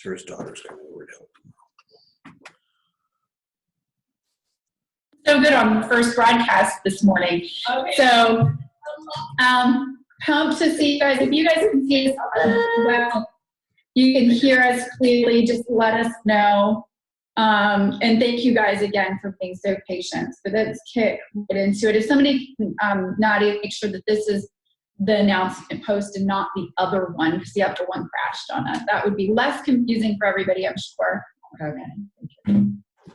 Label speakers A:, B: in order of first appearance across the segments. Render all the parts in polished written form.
A: So his daughter's coming over to help.
B: So good on the first broadcast this morning. Okay. So, pumped to see you guys. If you guys can see us well, you can hear us clearly, just let us know. And thank you guys again for being so patient. So let's kick right into it. If somebody can, Nadia, make sure that this is the announcement post and not the other one, because the other one crashed on us. That would be less confusing for everybody, I'm sure.
C: Okay.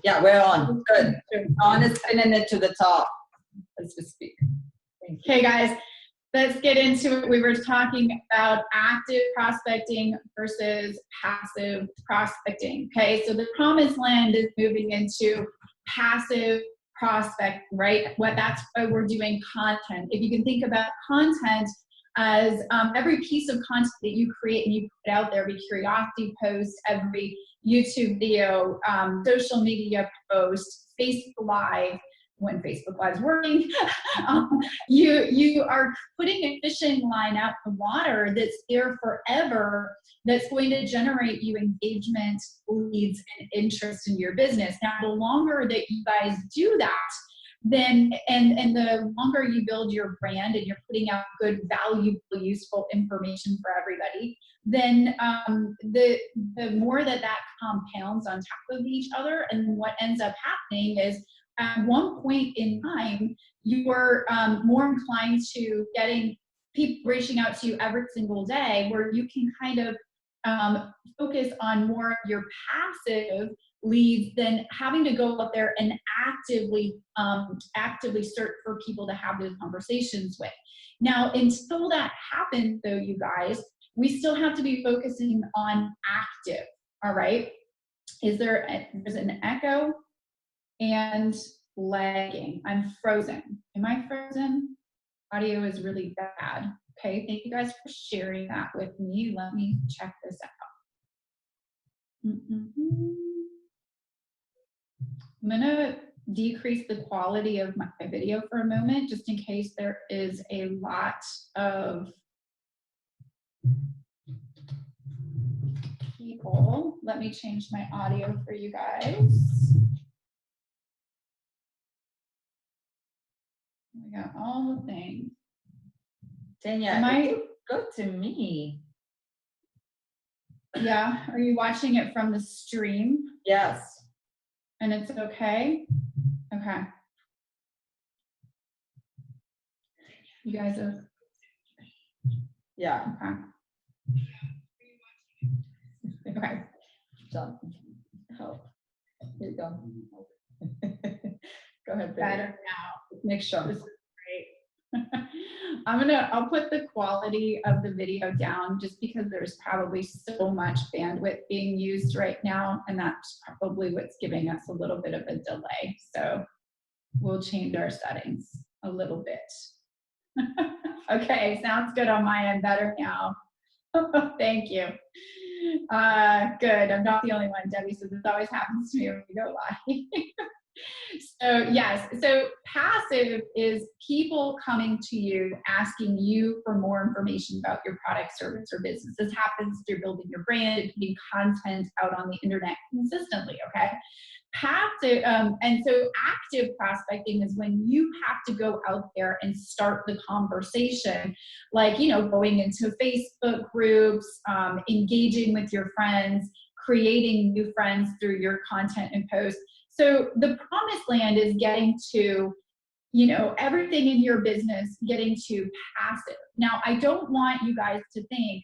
C: Yeah, we're on. Good. On is pinning it to the top. Let's just speak.
B: Okay, guys, let's get into it. We were talking about active prospecting versus passive prospecting. Okay, so the promised land is moving into passive prospect, right? That's why we're doing content. If you can think about content as every piece of content that you create and you put out there, every curiosity post, every YouTube video, social media post, Facebook Live, when Facebook Live is working, you are putting a fishing line out the water that's there forever, that's going to generate you engagement, leads, and interest in your business. Now, the longer that you guys do that, then and the longer you build your brand and you're putting out good, valuable, useful information for everybody, then the more that compounds on top of each other. And what ends up happening is at one point in time, you are more inclined to getting people reaching out to you every single day, where you can kind of focus on more of your passive leads than having to go out there and actively search for people to have those conversations with. Now, until that happens, though, you guys, we still have to be focusing on active. All right. There's an echo and lagging. I'm frozen. Am I frozen? Audio is really bad. Okay. Thank you guys for sharing that with me. Let me check this out. I'm going to decrease the quality of my video for a moment, just in case there is a lot of people. Let me change my audio for you guys. We got all the things.
C: Tanya, it looks good to me.
B: Yeah. Are you watching it from the stream?
C: Yes.
B: And it's okay? Okay. You guys are?
C: Yeah.
B: Okay. Okay.
C: So, help. Here you go. Go ahead, baby.
B: Better now.
C: Make sure.
B: This is great. I'll put the quality of the video down, just because there's probably so much bandwidth being used right now, and that's probably what's giving us a little bit of a delay. So we'll change our settings a little bit. Okay, sounds good on my end. Better now. Thank you. Good. I'm not the only one, Debbie, so this always happens to me when we go live. So yes, so passive is people coming to you, asking you for more information about your product, service, or business. This happens through building your brand and putting content out on the internet consistently, okay? Passive, and so active prospecting is when you have to go out there and start the conversation, like, going into Facebook groups, engaging with your friends, creating new friends through your content and posts. So the promised land is getting to, everything in your business, getting to passive. Now, I don't want you guys to think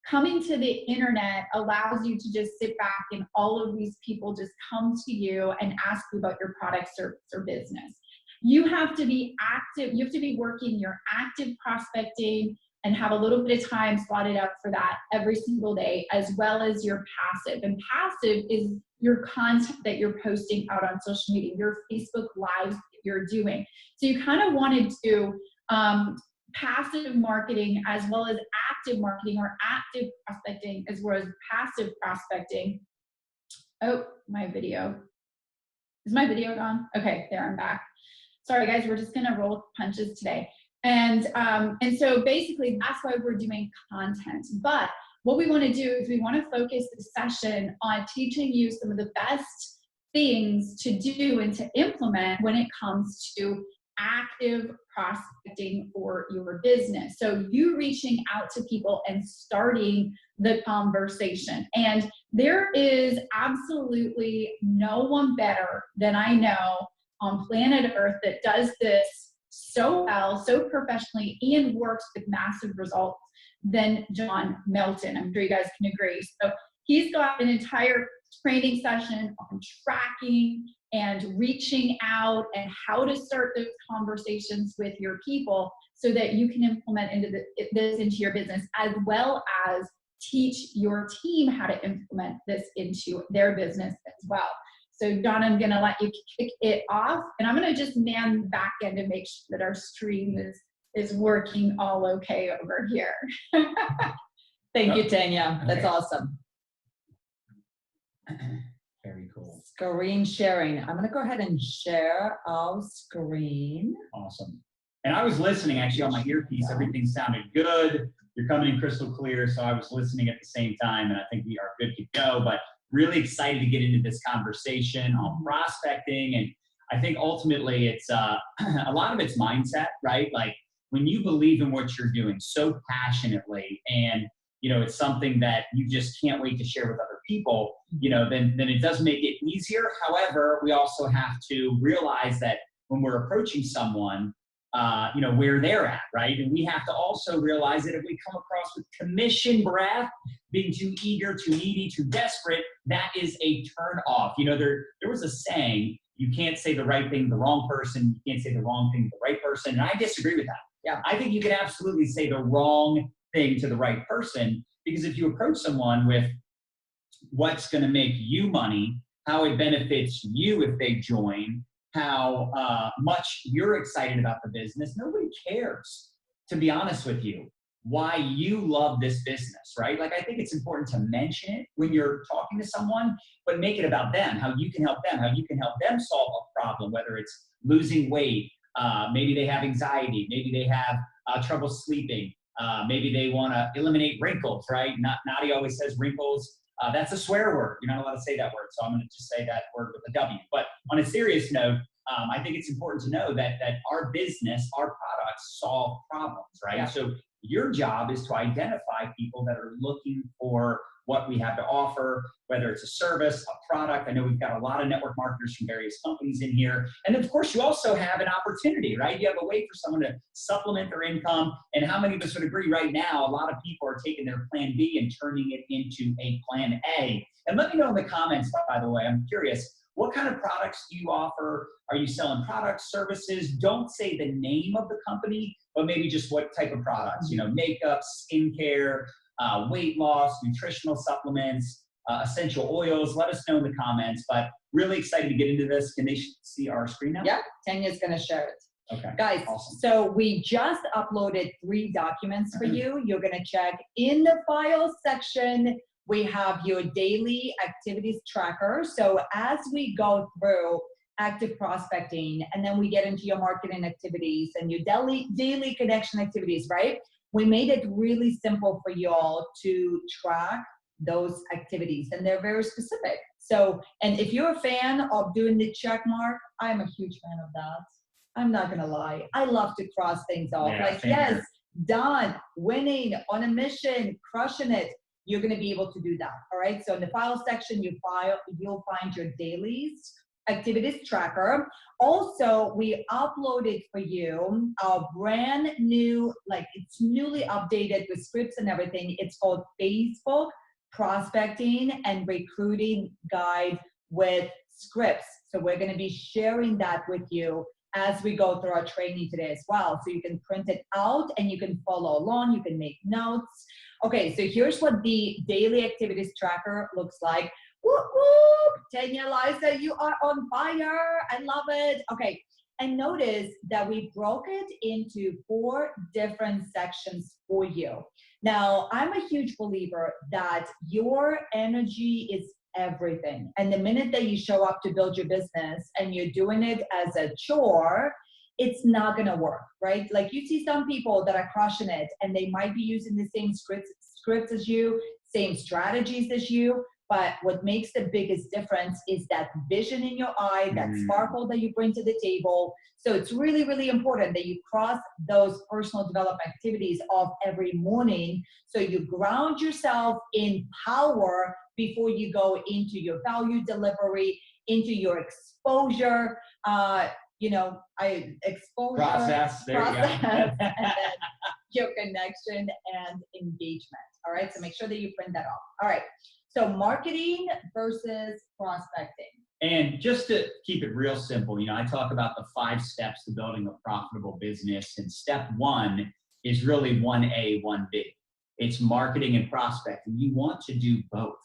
B: coming to the internet allows you to just sit back and all of these people just come to you and ask you about your product, service, or business. You have to be active. You have to be working your active prospecting and have a little bit of time slotted out for that every single day, as well as your passive. And passive is your content that you're posting out on social media, your Facebook Lives that you're doing. So you kind of want to do passive marketing as well as active marketing, or active prospecting as well as passive prospecting. Oh, my video. Is my video gone? Okay, there, I'm back. Sorry guys, we're just gonna roll punches today. And so basically that's why we're doing content. But what we want to do is we want to focus the session on teaching you some of the best things to do and to implement when it comes to active prospecting for your business. So you reaching out to people and starting the conversation. And there is absolutely no one better than I know on planet Earth that does this so well, so professionally, and works with massive results than John Melton. I'm sure you guys can agree. So he's got an entire training session on tracking and reaching out and how to start those conversations with your people so that you can implement this into your business, as well as teach your team how to implement this into their business as well. So Don, I'm going to let you kick it off, and I'm going to just man the back end and make sure that our stream is working all okay over here.
C: Thank you, Tanya. That's awesome.
A: Very cool.
C: Screen sharing. I'm going to go ahead and share our screen.
A: Awesome. And I was listening actually on my earpiece. Everything sounded good. You're coming in crystal clear. So I was listening at the same time, and I think we are good to go. But really excited to get into this conversation on prospecting. And I think ultimately it's a lot of it's mindset, right? Like when you believe in what you're doing so passionately, and it's something that you just can't wait to share with other people, then it does make it easier. However, we also have to realize that when we're approaching someone, where they're at, right? And we have to also realize that if we come across with commission breath, being too eager, too needy, too desperate, that is a turn off. There was a saying, you can't say the right thing to the wrong person, you can't say the wrong thing to the right person, and I disagree with that.
C: Yeah.
A: I think you can absolutely say the wrong thing to the right person, because if you approach someone with what's going to make you money, how it benefits you if they join, how much you're excited about the business, nobody cares, to be honest with you, why you love this business, right? Like, I think it's important to mention it when you're talking to someone, but make it about them, how you can help them, how you can help them solve a problem, whether it's losing weight, maybe they have anxiety, maybe they have trouble sleeping, maybe they want to eliminate wrinkles, right? Nadi always says wrinkles. That's a swear word. You're not allowed to say that word, so I'm going to just say that word with a W. But on a serious note, I think it's important to know that our business, our products solve problems, right?
C: Yeah.
A: So your job is to identify people that are looking for what we have to offer, whether it's a service, a product. I know we've got a lot of network marketers from various companies in here. And of course, you also have an opportunity, right? You have a way for someone to supplement their income. And how many of us would agree right now, a lot of people are taking their plan B and turning it into a plan A. And let me know in the comments, by the way, I'm curious, what kind of products do you offer? Are you selling products, services? Don't say the name of the company, but maybe just what type of products, makeup, skincare, weight loss, nutritional supplements, essential oils. Let us know in the comments, but really excited to get into this. Can they see our screen now?
C: Yeah, Tanya's going to share it.
A: Okay.
C: Guys,
A: awesome.
C: So we just uploaded 3 documents for you. You're going to check in the file section. We have your daily activities tracker. So as we go through active prospecting, and then we get into your marketing activities and your daily connection activities, right? We made it really simple for y'all to track those activities, and they're very specific. So, and if you're a fan of doing the check mark, I'm a huge fan of that. I'm not gonna lie. I love to cross things off.
A: Yeah,
C: like,
A: yes,
C: here. Done, winning, on a mission, crushing it. You're gonna be able to do that, all right? So in the file section, you'll find your dailies, activities tracker. Also, we uploaded for you our brand new, it's newly updated with scripts and everything. It's called Facebook Prospecting and Recruiting Guide with Scripts. So we're going to be sharing that with you as we go through our training today as well. So you can print it out and you can follow along. You can make notes. Okay, so here's what the daily activities tracker looks like. Whoop, whoop. Tanya, Liza, you are on fire. I love it. Okay, and notice that we broke it into 4 different sections for you. Now, I'm a huge believer that your energy is everything. And the minute that you show up to build your business and you're doing it as a chore, it's not going to work, right? Like, you see some people that are crushing it and they might be using the same scripts scripts as you, same strategies as you. But what makes the biggest difference is that vision in your eye, that sparkle that you bring to the table. So it's really, really important that you cross those personal development activities off every morning. So you ground yourself in power before you go into your value delivery, into your exposure, exposure
A: Process. There you go.
C: and then your connection and engagement. All right. So make sure that you print that off. All right. So marketing versus prospecting.
A: And just to keep it real simple, I talk about the 5 steps to building a profitable business. And step 1 is really 1A, 1B. It's marketing and prospecting. You want to do both.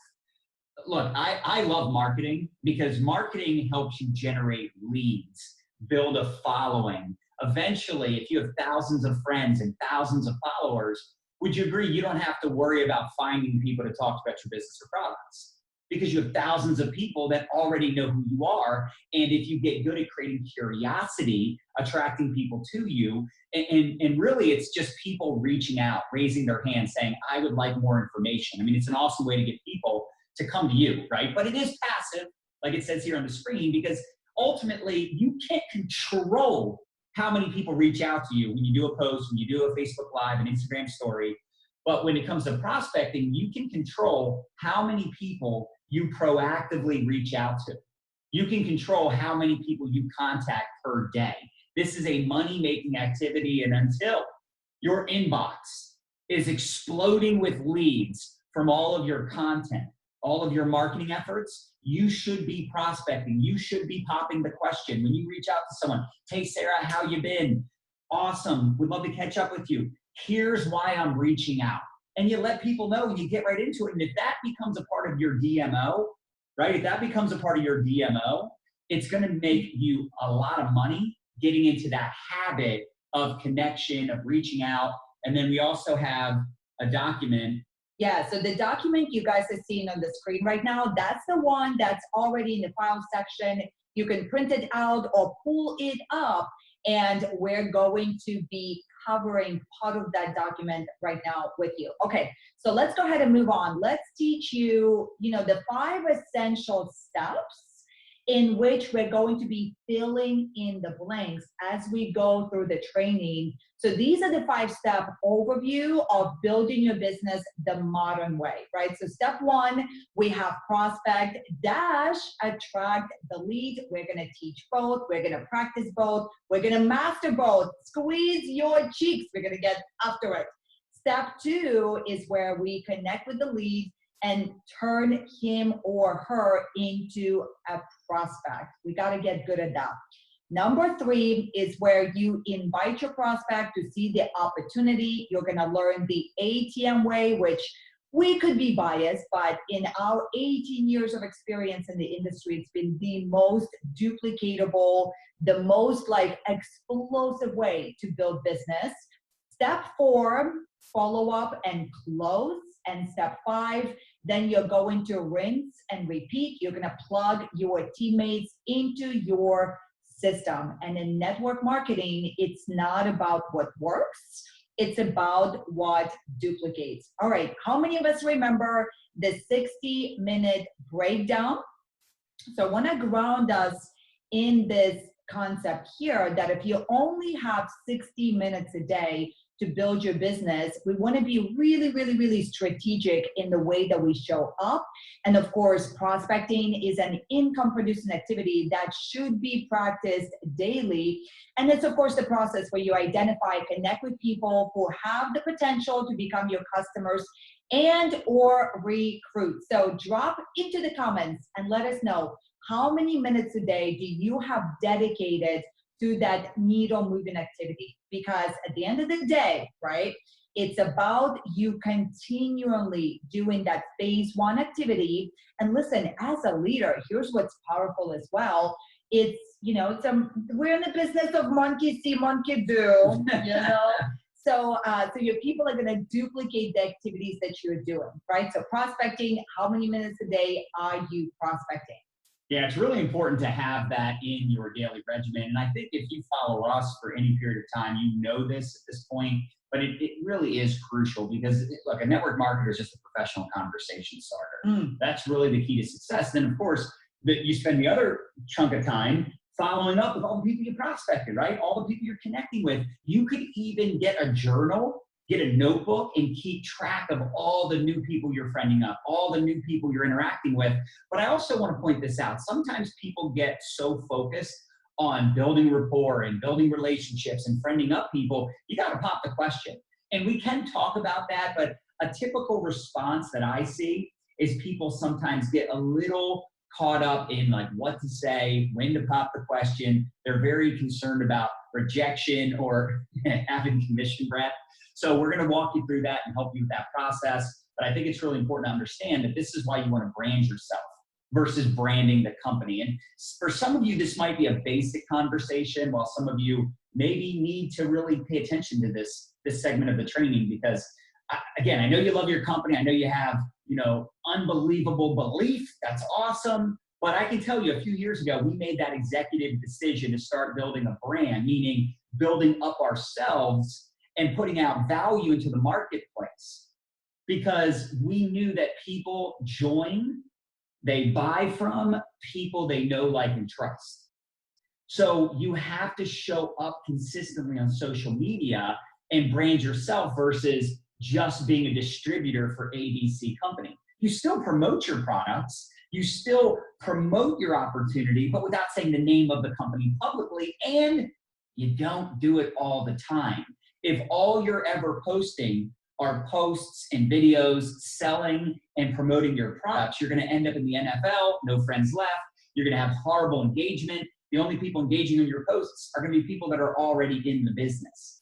A: Look, I love marketing because marketing helps you generate leads, build a following. Eventually, if you have thousands of friends and thousands of followers, would you agree you don't have to worry about finding people to talk about your business or products? Because you have thousands of people that already know who you are. And if you get good at creating curiosity, attracting people to you, and really it's just people reaching out, raising their hand, saying, I would like more information. I mean, it's an awesome way to get people to come to you, right? But it is passive, like it says here on the screen, because ultimately you can't control how many people reach out to you when you do a post, when you do a Facebook Live, an Instagram story. But when it comes to prospecting, you can control how many people you proactively reach out to. You can control how many people you contact per day. This is a money-making activity, and until your inbox is exploding with leads from all of your content, all of your marketing efforts, you should be prospecting. You should be popping the question. When you reach out to someone, hey, Sarah, how you been? Awesome. Would love to catch up with you. Here's why I'm reaching out. And you let people know and you get right into it. And if that becomes a part of your DMO, right? If that becomes a part of your DMO, it's going to make you a lot of money getting into that habit of connection, of reaching out. And then we also have a document.
C: Yeah, so the document you guys are seeing on the screen right now, that's the one that's already in the file section. You can print it out or pull it up, and we're going to be covering part of that document right now with you. Okay, so let's go ahead and move on. Let's teach you, the 5 essential steps in which we're going to be filling in the blanks as we go through the training. So these are the 5-step overview of building your business the modern way, right? So step 1, we have prospect dash attract the lead. We're gonna teach both, we're gonna practice both, we're gonna master both. Squeeze your cheeks, we're gonna get after it. Step 2 is where we connect with the lead and turn him or her into a prospect. We got to get good at that. Number 3 is where you invite your prospect to see the opportunity. You're going to learn the ATM way, which we could be biased, but in our 18 years of experience in the industry, it's been the most duplicatable, the most explosive way to build business. Step 4, follow up and close. And step 5, then you're going to rinse and repeat. You're going to plug your teammates into your system. And in network marketing, it's not about what works. It's about what duplicates. All right. How many of us remember the 60-minute breakdown? So I want to ground us in this concept here that if you only have 60 minutes a day to build your business, we want to be really, really, really strategic in the way that we show up. And of course, prospecting is an income producing activity that should be practiced daily. And it's of course the process where you identify, connect with people who have the potential to become your customers and or recruit. So drop into the comments and let us know how many minutes a day do you have dedicated to that needle moving activity, because at the end of the day, right, it's about you continually doing that phase 1 activity. And listen, as a leader, here's what's powerful as well. It's, we're in the business of monkey see, monkey do, So your people are going to duplicate the activities that you're doing, right? So prospecting, how many minutes a day are you prospecting?
A: Yeah, it's really important to have that in your daily regimen. And I think if you follow us for any period of time, you know this at this point, but it really is crucial because, look, a network marketer is just a professional conversation starter. That's really the key to success. Then, of course, that you spend the other chunk of time following up with all the people you prospected, right? All the people you're connecting with. You could even get a journal, get a notebook, and keep track of all the new people you're friending up, all the new people you're interacting with. But I also want to point this out. Sometimes people get so focused on building rapport and building relationships and friending up people, you got to pop the question. And we can talk about that, but a typical response that I see is people sometimes get a little caught up in like what to say, when to pop the question. They're very concerned about rejection or having commission breath. So we're going to walk you through that and help you with that process. But I think it's really important to understand that this is why you want to brand yourself versus branding the company. And for some of you, this might be a basic conversation, while some of you maybe need to really pay attention to this segment of the training, because again, I know you love your company. I know you have, unbelievable belief. That's awesome. But I can tell you a few years ago, we made that executive decision to start building a brand, meaning building up ourselves and putting out value into the marketplace, because we knew that people join, they buy from people they know, like, and trust. So you have to show up consistently on social media and brand yourself versus just being a distributor for ABC company. You still promote your products, you still promote your opportunity, but without saying the name of the company publicly, and you don't do it all the time. If all you're ever posting are posts and videos selling and promoting your products, you're going to end up in the NFL, no friends left. You're going to have horrible engagement. The only people engaging on your posts are going to be people that are already in the business.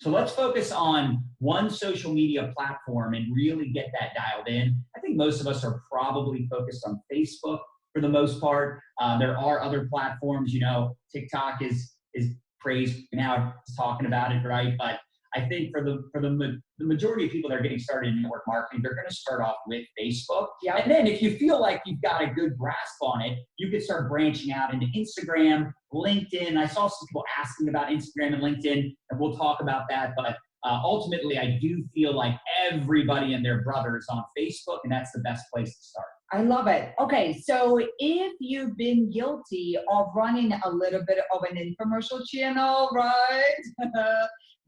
A: So let's focus on one social media platform and really get that dialed in. I think most of us are probably focused on Facebook for the most part. There are other platforms, TikTok is praised now, talking about it, right? But I think for the majority of people that are getting started in network marketing, they're going to start off with Facebook.
C: Yeah.
A: And then if you feel like you've got a good grasp on it, you can start branching out into Instagram, LinkedIn. I saw some people asking about Instagram and LinkedIn, and we'll talk about that. But ultimately, I do feel like everybody and their brother is on Facebook, and that's the best place to start.
C: I love it. Okay, so if you've been guilty of running a little bit of an infomercial channel, right?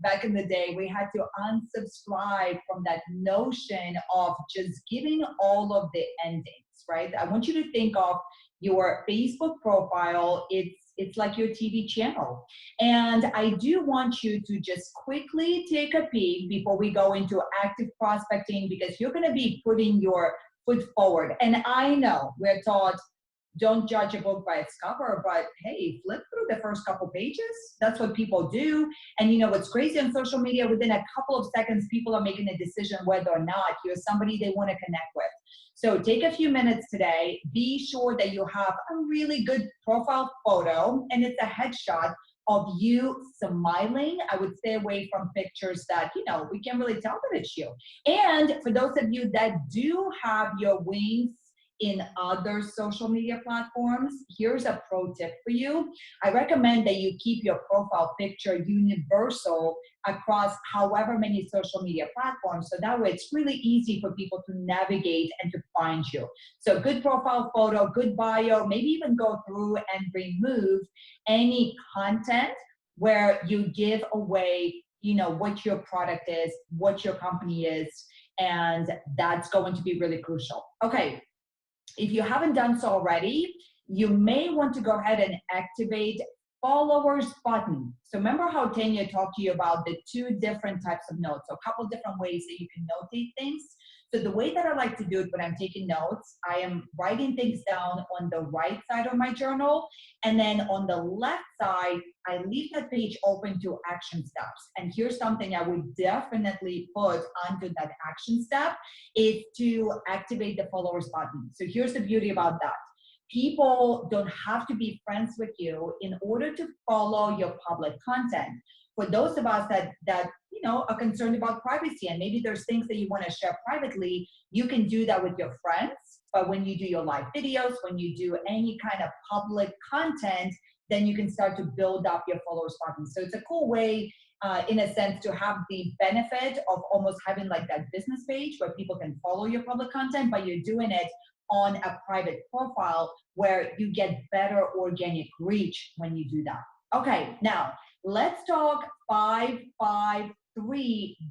C: Back in the day, we had to unsubscribe from that notion of just giving all of the endings, right? I want you to think of your Facebook profile. It's like your TV channel. And I do want you to just quickly take a peek before we go into active prospecting, because you're going to be putting your foot forward. And I know we're taught, don't judge a book by its cover, but hey, flip through the first couple pages. That's what people do. And what's crazy on social media, within a couple of seconds, people are making a decision whether or not you're somebody they want to connect with. So take a few minutes today. Be sure that you have a really good profile photo, and it's a headshot of you smiling. I would stay away from pictures that, we can't really tell that it's you. And for those of you that do have your wings in other social media platforms, here's a pro tip for you. I recommend that you keep your profile picture universal across however many social media platforms, so that way it's really easy for people to navigate and to find you. So good profile photo, good bio, maybe even go through and remove any content where you give away, what your product is, what your company is, and that's going to be really crucial. Okay. If you haven't done so already, you may want to go ahead and activate followers button. So remember how Tanya talked to you about the two different types of notes, so a couple different ways that you can notate things. So the way that I like to do it when I'm taking notes, I am writing things down on the right side of my journal, and then on the left side, I leave that page open to action steps. And here's something I would definitely put onto that action step, is to activate the followers button. So here's the beauty about that. People don't have to be friends with you in order to follow your public content. For those of us that are concerned about privacy, and maybe there's things that you want to share privately, you can do that with your friends. But when you do your live videos, when you do any kind of public content, then you can start to build up your followers button. So it's a cool way in a sense, to have the benefit of almost having like that business page where people can follow your public content, but you're doing it on a private profile where you get better organic reach when you do that. Okay, now let's talk 5-5-3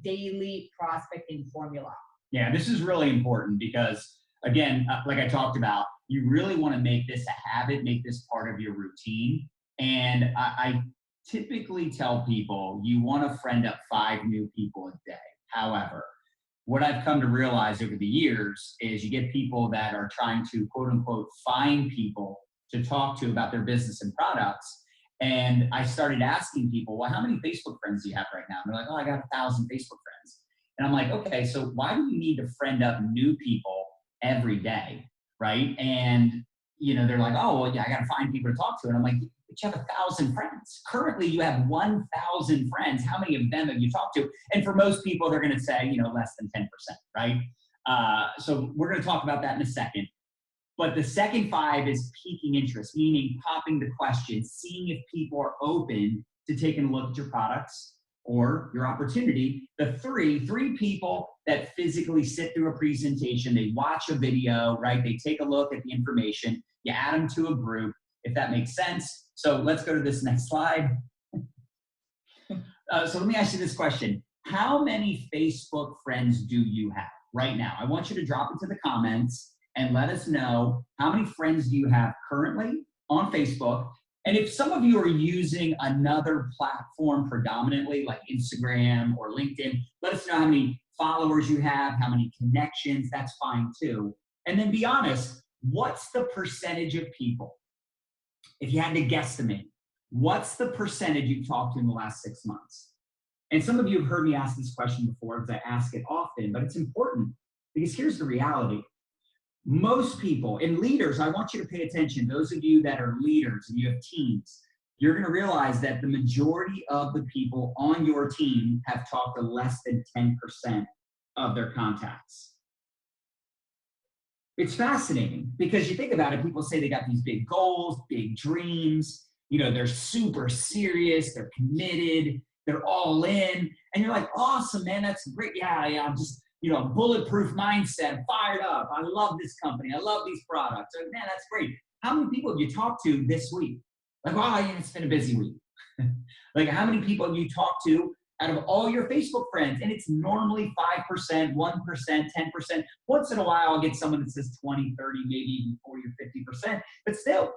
C: daily prospecting formula.
A: Yeah, this is really important because, again, like I talked about, you really want to make this a habit, make this part of your routine. And I typically tell people you want to friend up 5 new people a day. However, what I've come to realize over the years is you get people that are trying to, quote unquote, find people to talk to about their business and products. And I started asking people, well, how many Facebook friends do you have right now? And they're like, oh, I got 1,000 Facebook friends. And I'm like, okay, so why do you need to friend up new people every day, right? And, you know, they're like, oh, well, yeah, I got to find people to talk to. And I'm like, but you have 1,000 friends. Currently, you have 1,000 friends. How many of them have you talked to? And for most people, they're going to say, you know, less than 10%, right? So we're going to talk about that in a second. But the second 5 is piquing interest, meaning popping the question, seeing if people are open to taking a look at your products or your opportunity. The 3 people that physically sit through a presentation, they watch a video, right? They take a look at the information, you add them to a group, if that makes sense. So let's go to this next slide. So let me ask you this question. How many Facebook friends do you have right now? I want you to drop into the comments and let us know how many friends do you have currently on Facebook. And if some of you are using another platform predominantly, like Instagram or LinkedIn, let us know how many followers you have, how many connections, that's fine too. And then be honest, what's the percentage of people, if you had to guesstimate, what's the percentage you've talked to in the last 6 months? And some of you have heard me ask this question before because I ask it often, but it's important because here's the reality. Most people, and leaders, I want you to pay attention. Those of you that are leaders and you have teams, you're going to realize that the majority of the people on your team have talked to less than 10% of their contacts. It's fascinating because you think about it, people say they got these big goals, big dreams, you know, they're super serious, they're committed, they're all in, and you're like, awesome, man, that's great. Yeah, I'm just, you know, bulletproof mindset, fired up. I love this company. I love these products. Like, man, that's great. How many people have you talked to this week? Like, wow, yeah, it's been a busy week. Like, how many people have you talked to out of all your Facebook friends? And it's normally 5%, 1%, 10%. Once in a while, I'll get someone that says 20, 30, maybe even 40 or 50%. But still,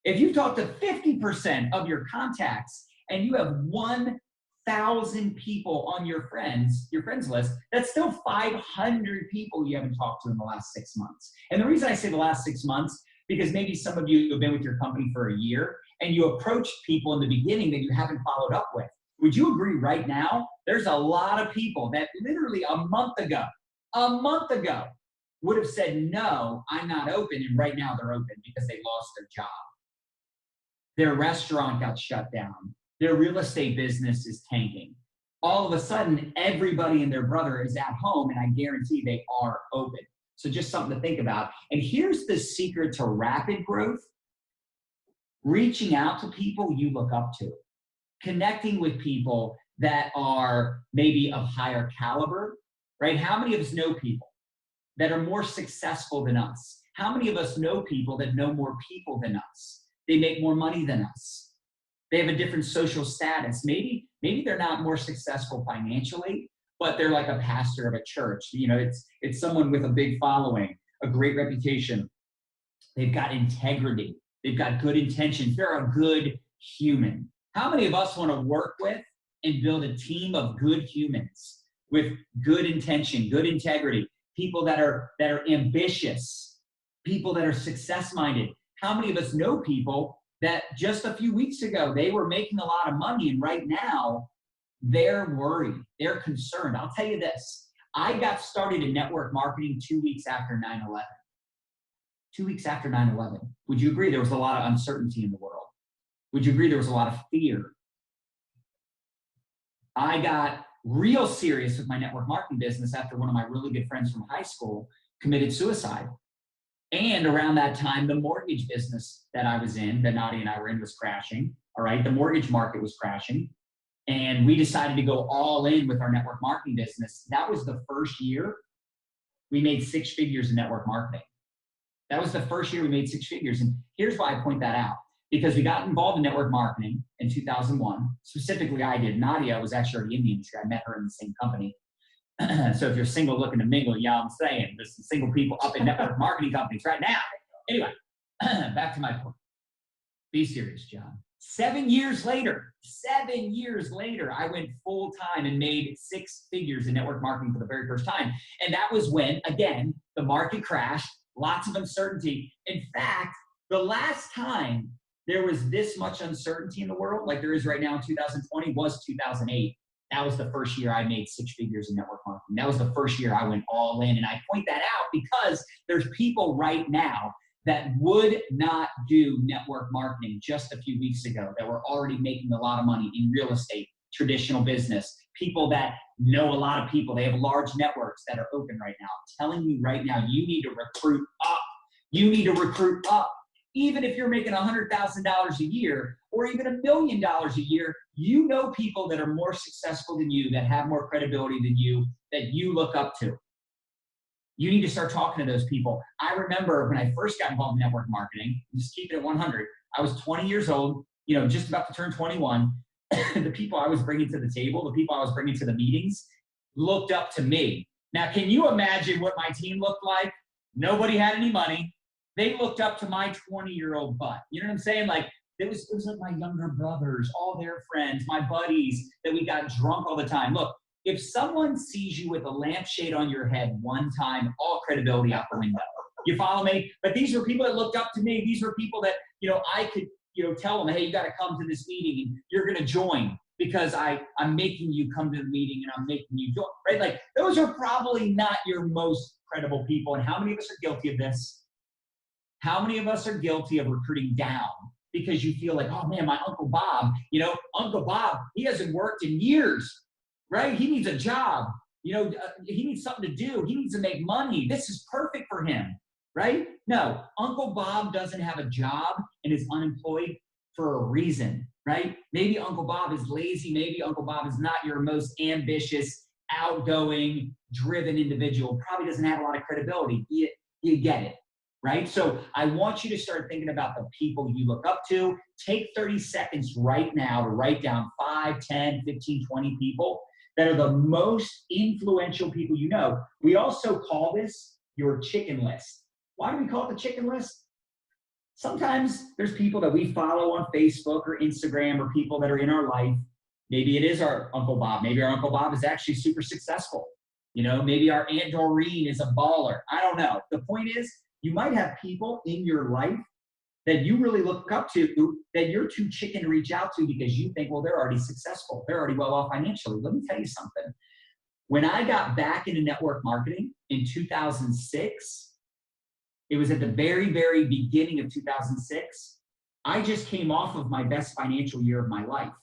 A: if you talk to 50% of your contacts and you have 1,000 people on your friends list, that's still 500 people you haven't talked to in the last 6 months. And the reason I say the last 6 months, because maybe some of you have been with your company for a year and you approached people in the beginning that you haven't followed up with. Would you agree right now, there's a lot of people that literally a month ago would have said, no, I'm not open. And right now they're open because they lost their job. Their restaurant got shut down. Their real estate business is tanking. All of a sudden, everybody and their brother is at home, and I guarantee they are open. So just something to think about. And here's the secret to rapid growth. Reaching out to people you look up to. Connecting with people that are maybe of higher caliber, right? How many of us know people that are more successful than us? How many of us know people that know more people than us? They make more money than us. They have a different social status. Maybe they're not more successful financially, but they're like a pastor of a church. You know, it's someone with a big following, a great reputation. They've got integrity. They've got good intentions. They're a good human. How many of us want to work with and build a team of good humans with good intention, good integrity, people that are ambitious, people that are success-minded? How many of us know people that just a few weeks ago, they were making a lot of money, and right now, they're worried, they're concerned. I'll tell you this, I got started in network marketing 2 weeks after 9/11. 2 weeks after 9/11. Would you agree there was a lot of uncertainty in the world? Would you agree there was a lot of fear? I got real serious with my network marketing business after one of my really good friends from high school committed suicide. And around that time, the mortgage business that I was in, that Nadia and I were in, was crashing. All right, the mortgage market was crashing. And we decided to go all in with our network marketing business. That was the first year we made 6 figures in network marketing. That was the first year we made 6 figures. And here's why I point that out. Because we got involved in network marketing in 2001. Specifically, I did. Nadia was actually already in the industry. I met her in the same company. So if you're single looking to mingle, yeah, I'm saying there's some single people up in network marketing companies right now. Anyway, back to my point. Be serious, John. 7 years later, I went full time and made 6 figures in network marketing for the very first time. And that was when, again, the market crashed, lots of uncertainty. In fact, the last time there was this much uncertainty in the world, like there is right now in 2020, was 2008. That was the first year I made 6 figures in network marketing. That was the first year I went all in. And I point that out because there's people right now that would not do network marketing just a few weeks ago that were already making a lot of money in real estate, traditional business, people that know a lot of people. They have large networks that are open right now. I'm telling you right now, you need to recruit up. You need to recruit up. Even if you're making $100,000 a year or even $1 million a year, you know people that are more successful than you, that have more credibility than you, that you look up to. You need to start talking to those people. I remember when I first got involved in network marketing, just keep it at 100, I was 20 years old, just about to turn 21. The people I was bringing to the table, the people I was bringing to the meetings, looked up to me. Now, can you imagine what my team looked like? Nobody had any money. They looked up to my 20-year-old butt. You know what I'm saying? Like, it was like my younger brothers, all their friends, my buddies, that we got drunk all the time. Look, if someone sees you with a lampshade on your head one time, all credibility out the window. You follow me? But these were people that looked up to me. These were people that, I could, tell them, hey, you got to come to this meeting and you're going to join because I'm making you come to the meeting and I'm making you join, right? Like, those are probably not your most credible people. And how many of us are guilty of this? How many of us are guilty of recruiting down because you feel like, oh man, my Uncle Bob, Uncle Bob, he hasn't worked in years. Right? He needs a job. He needs something to do. He needs to make money. This is perfect for him. Right? No, Uncle Bob doesn't have a job and is unemployed for a reason. Right? Maybe Uncle Bob is lazy. Maybe Uncle Bob is not your most ambitious, outgoing, driven individual. Probably doesn't have a lot of credibility. You get it. Right? So I want you to start thinking about the people you look up to. Take 30 seconds right now to write down 5, 10, 15, 20 people that are the most influential people you know. We also call this your chicken list. Why do we call it the chicken list? Sometimes there's people that we follow on Facebook or Instagram or people that are in our life. Maybe it is our Uncle Bob. Maybe our Uncle Bob is actually super successful. Maybe our Aunt Doreen is a baller. I don't know. The point is, you might have people in your life that you really look up to that you're too chicken to reach out to because you think, well, they're already successful. They're already well off financially. Let me tell you something. When I got back into network marketing in 2006, it was at the very, very beginning of 2006. I just came off of my best financial year of my life.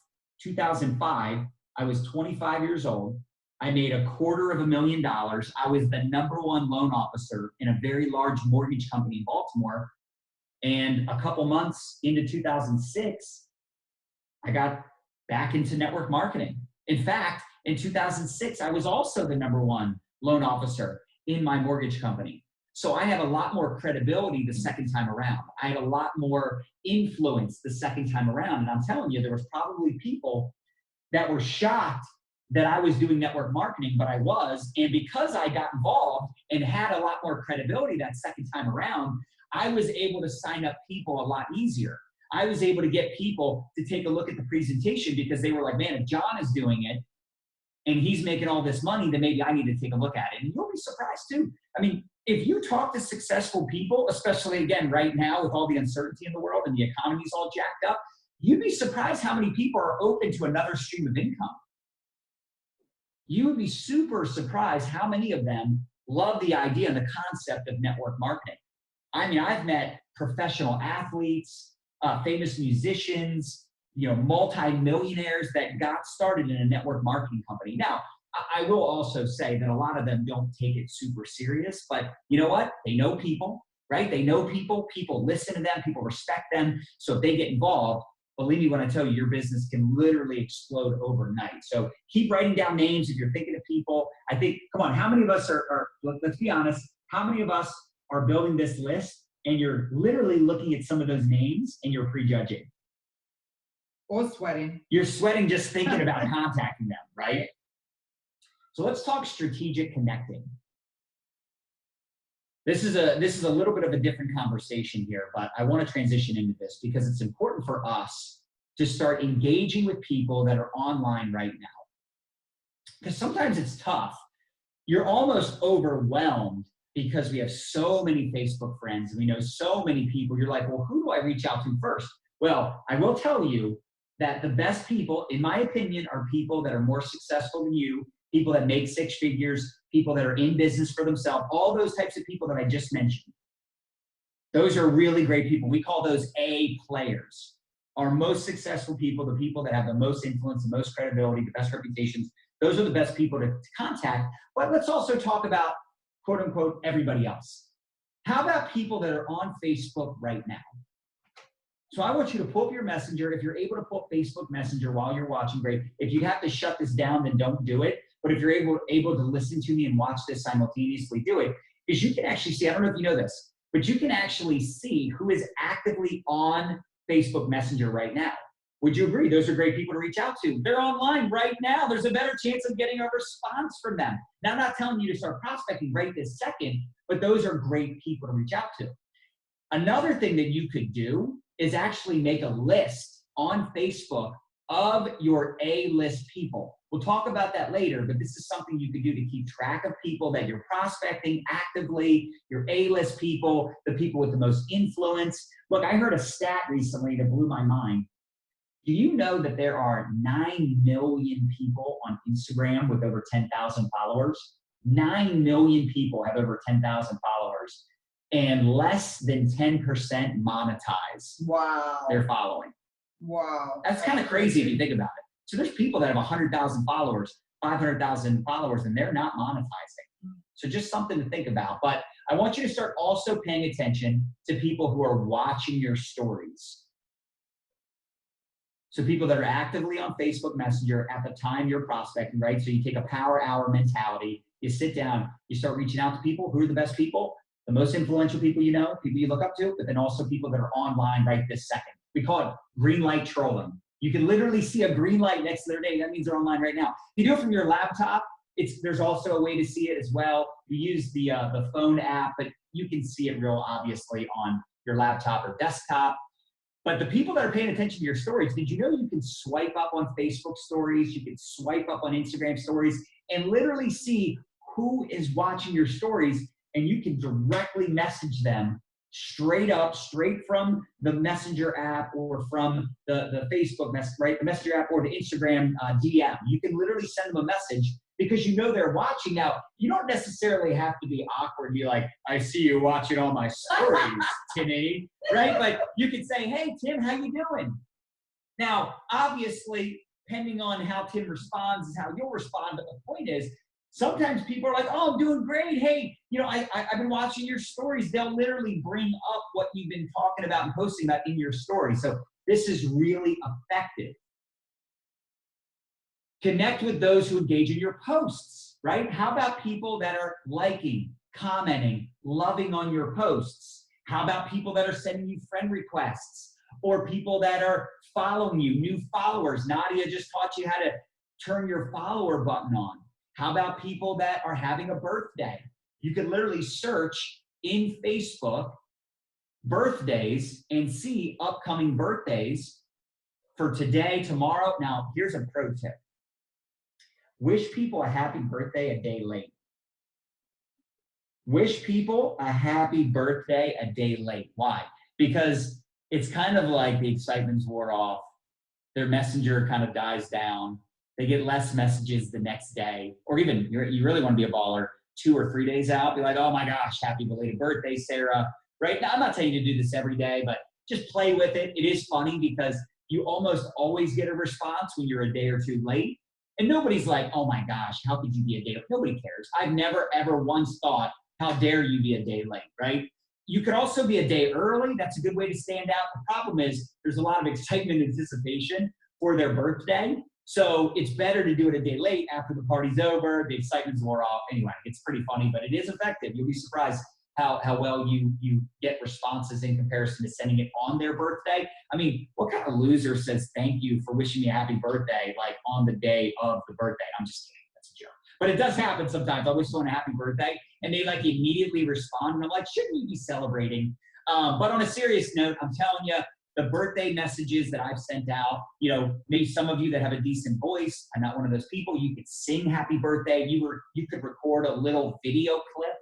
A: 2005, I was 25 years old. I made $250,000. I was the #1 loan officer in a very large mortgage company in Baltimore. And a couple months into 2006, I got back into network marketing. In fact, in 2006, I was also the #1 loan officer in my mortgage company. So I had a lot more credibility the second time around. I had a lot more influence the second time around. And I'm telling you, there was probably people that were shocked that I was doing network marketing, but I was. And because I got involved and had a lot more credibility that second time around, I was able to sign up people a lot easier. I was able to get people to take a look at the presentation because they were like, man, if John is doing it and he's making all this money, then maybe I need to take a look at it. And you'll be surprised too. I mean, if you talk to successful people, especially again, right now with all the uncertainty in the world and the economy's all jacked up, you'd be surprised how many people are open to another stream of income. You would be super surprised how many of them love the idea and the concept of network marketing. I mean, I've met professional athletes, famous musicians, multi-millionaires that got started in a network marketing company. Now, I will also say that a lot of them don't take it super serious, but you know what? They know people, right? They know people, people listen to them, people respect them. So if they get involved, believe me when I tell you, your business can literally explode overnight. So keep writing down names if you're thinking of people. I think, come on, how many of us let's be honest, how many of us are building this list and you're literally looking at some of those names and you're prejudging?
C: Or sweating.
A: You're sweating just thinking about contacting them, right? So let's talk strategic connecting. This is a little bit of a different conversation here, but I want to transition into this because it's important for us to start engaging with people that are online right now. Because sometimes it's tough. You're almost overwhelmed because we have so many Facebook friends and we know so many people. You're like, well, who do I reach out to first? Well, I will tell you that the best people, in my opinion, are people that are more successful than you, people that make six figures, people that are in business for themselves, all those types of people that I just mentioned. Those are really great people. We call those A players. Our most successful people, the people that have the most influence, the most credibility, the best reputations, those are the best people to contact. But let's also talk about, quote unquote, everybody else. How about people that are on Facebook right now? So I want you to pull up your Messenger. If you're able to pull up Facebook Messenger while you're watching, great. If you have to shut this down, then don't do it. But if you're able to listen to me and watch this simultaneously, do it. Because you can actually see, I don't know if you know this, but you can actually see who is actively on Facebook Messenger right now. Would you agree? Those are great people to reach out to. They're online right now. There's a better chance of getting a response from them. Now, I'm not telling you to start prospecting right this second, but those are great people to reach out to. Another thing that you could do is actually make a list on Facebook of your A-list people. We'll talk about that later, but this is something you could do to keep track of people that you're prospecting actively, your A-list people, the people with the most influence. Look, I heard a stat recently that blew my mind. Do you know that there are 9 million people on Instagram with over 10,000 followers? 9 million people have over 10,000 followers, and less than 10% monetize their following.
C: Wow.
A: That's kind of crazy if you think about it. So there's people that have 100,000 followers, 500,000 followers, and they're not monetizing. So just something to think about. But I want you to start also paying attention to people who are watching your stories. So people that are actively on Facebook Messenger at the time you're prospecting, right? So you take a power hour mentality, you sit down, you start reaching out to people. Who are the best people? The most influential people you know, people you look up to, but then also people that are online right this second. We call it green light trolling. You can literally see a green light next to their name. That means they're online right now. If you do it from your laptop, there's also a way to see it as well. You use the phone app, but you can see it real obviously on your laptop or desktop. But the people that are paying attention to your stories, did you know you can swipe up on Facebook stories, you can swipe up on Instagram stories, and literally see who is watching your stories, and you can directly message them straight from the Messenger app or from the Facebook message, right? The Messenger app or the Instagram DM. You can literally send them a message because you know they're watching. Now, you don't necessarily have to be awkward and be like, I see you watching all my stories, Timmy, right? But you can say, hey, Tim, how you doing? Now, obviously, depending on how Tim responds is how you'll respond, but the point is, sometimes people are like, oh, I'm doing great. Hey, I've been watching your stories. They'll literally bring up what you've been talking about and posting about in your story. So this is really effective. Connect with those who engage in your posts, right? How about people that are liking, commenting, loving on your posts? How about people that are sending you friend requests or people that are following you, new followers? Nadia just taught you how to turn your follower button on. How about people that are having a birthday? You can literally search in Facebook birthdays and see upcoming birthdays for today, tomorrow. Now, here's a pro tip. Wish people a happy birthday a day late. Wish people a happy birthday a day late. Why? Because it's kind of like the excitement's wore off. Their messenger kind of dies down. They get less messages the next day, or even you really want to be a baller 2 or 3 days out, be like, oh my gosh, happy belated birthday, Sarah. Right now, I'm not telling you to do this every day, but just play with it. It is funny because you almost always get a response when you're a day or 2 late. And nobody's like, oh my gosh, how could you be a day late? Nobody cares. I've never, ever once thought, how dare you be a day late, right? You could also be a day early. That's a good way to stand out. The problem is there's a lot of excitement and anticipation for their birthday. So it's better to do it a day late after the party's over, the excitement's wore off. Anyway, it's pretty funny, but it is effective. You'll be surprised how well you get responses in comparison to sending it on their birthday. I mean, what kind of loser says thank you for wishing me a happy birthday like on the day of the birthday? I'm just kidding. That's a joke. But it does happen sometimes. I wish someone a happy birthday and they like immediately respond and I'm like, shouldn't you be celebrating? But on a serious note, I'm telling you, the birthday messages that I've sent out, you know, maybe some of you that have a decent voice, I'm not one of those people, you could sing happy birthday. You could record a little video clip